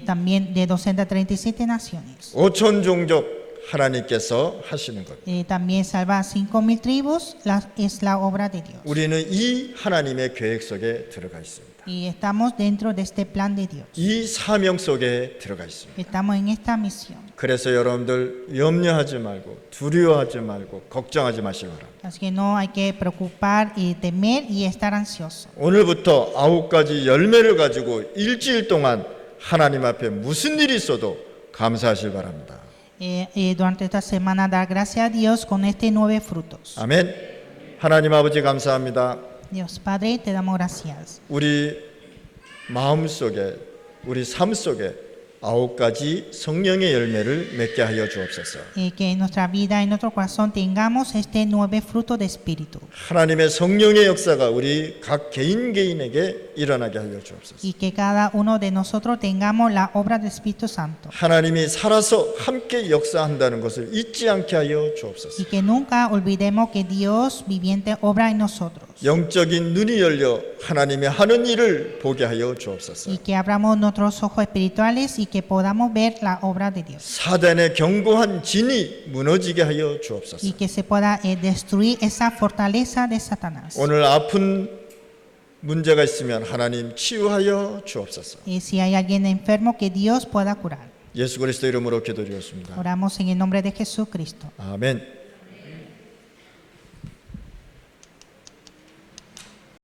[SPEAKER 2] También de 237 naciones.
[SPEAKER 1] 5천 종족 하나님께서 하시는 겁니다.
[SPEAKER 2] También salva 5,000 tribus, es la obra de Dios.
[SPEAKER 1] 우리는 이 하나님의 계획 속에 들어가 있습니다.
[SPEAKER 2] Y estamos dentro de este plan de Dios.
[SPEAKER 1] 이 사명 속에 들어가 있습니다.
[SPEAKER 2] Estamos en esta misión.
[SPEAKER 1] 그래서 여러분들 염려하지 말고 두려워하지 말고 걱정하지 마시기 바랍니다.
[SPEAKER 2] Así que no hay que preocupar y temer y estar ansioso.
[SPEAKER 1] 오늘부터 9가지 열매를 가지고 일주일 동안 하나님 앞에 무슨 일이 있어도 감사하시기 바랍니다.
[SPEAKER 2] Durante esta semana dar gracias a Dios con este 9 frutos.
[SPEAKER 1] 아멘. 하나님 아버지 감사합니다.
[SPEAKER 2] Dios Padre, te damos gracias.
[SPEAKER 1] 우리 마음 속에 우리 삶 속에 9가지 성령의 열매를 맺게 하여 주옵소서.
[SPEAKER 2] Que en nuestra vida, en nuestro corazón tengamos este 9 frutos de espíritu.
[SPEAKER 1] 하나님의 성령의 역사가 우리 각 개인에게 일어나게 하여 주옵소서.
[SPEAKER 2] Y que cada uno de nosotros tengamos la obra del Espíritu Santo.
[SPEAKER 1] 하나님이 살아서 함께 역사한다는 것을 잊지 않게 하여 주옵소서.
[SPEAKER 2] Y que nunca olvidemos que Dios viviente obra en nosotros.
[SPEAKER 1] 영적인 눈이 열려 하나님이 하는 일을 보게 하여 주옵소서.
[SPEAKER 2] Y que abramos nuestros ojos espirituales y que podamos ver la obra de Dios.
[SPEAKER 1] 사단의 견고한 진이 무너지게 하여 주옵소서.
[SPEAKER 2] Y que se pueda destruir esa fortaleza de Satanás.
[SPEAKER 1] 오늘 아픈 문제가 있으면 하나님 치유하여 주옵소서.
[SPEAKER 2] Y si hay alguien enfermo, que Dios pueda curar.
[SPEAKER 1] 예수 그리스도 이름으로 기도드렸습니다.
[SPEAKER 2] Oramos en el nombre de Jesucristo.
[SPEAKER 1] 아멘.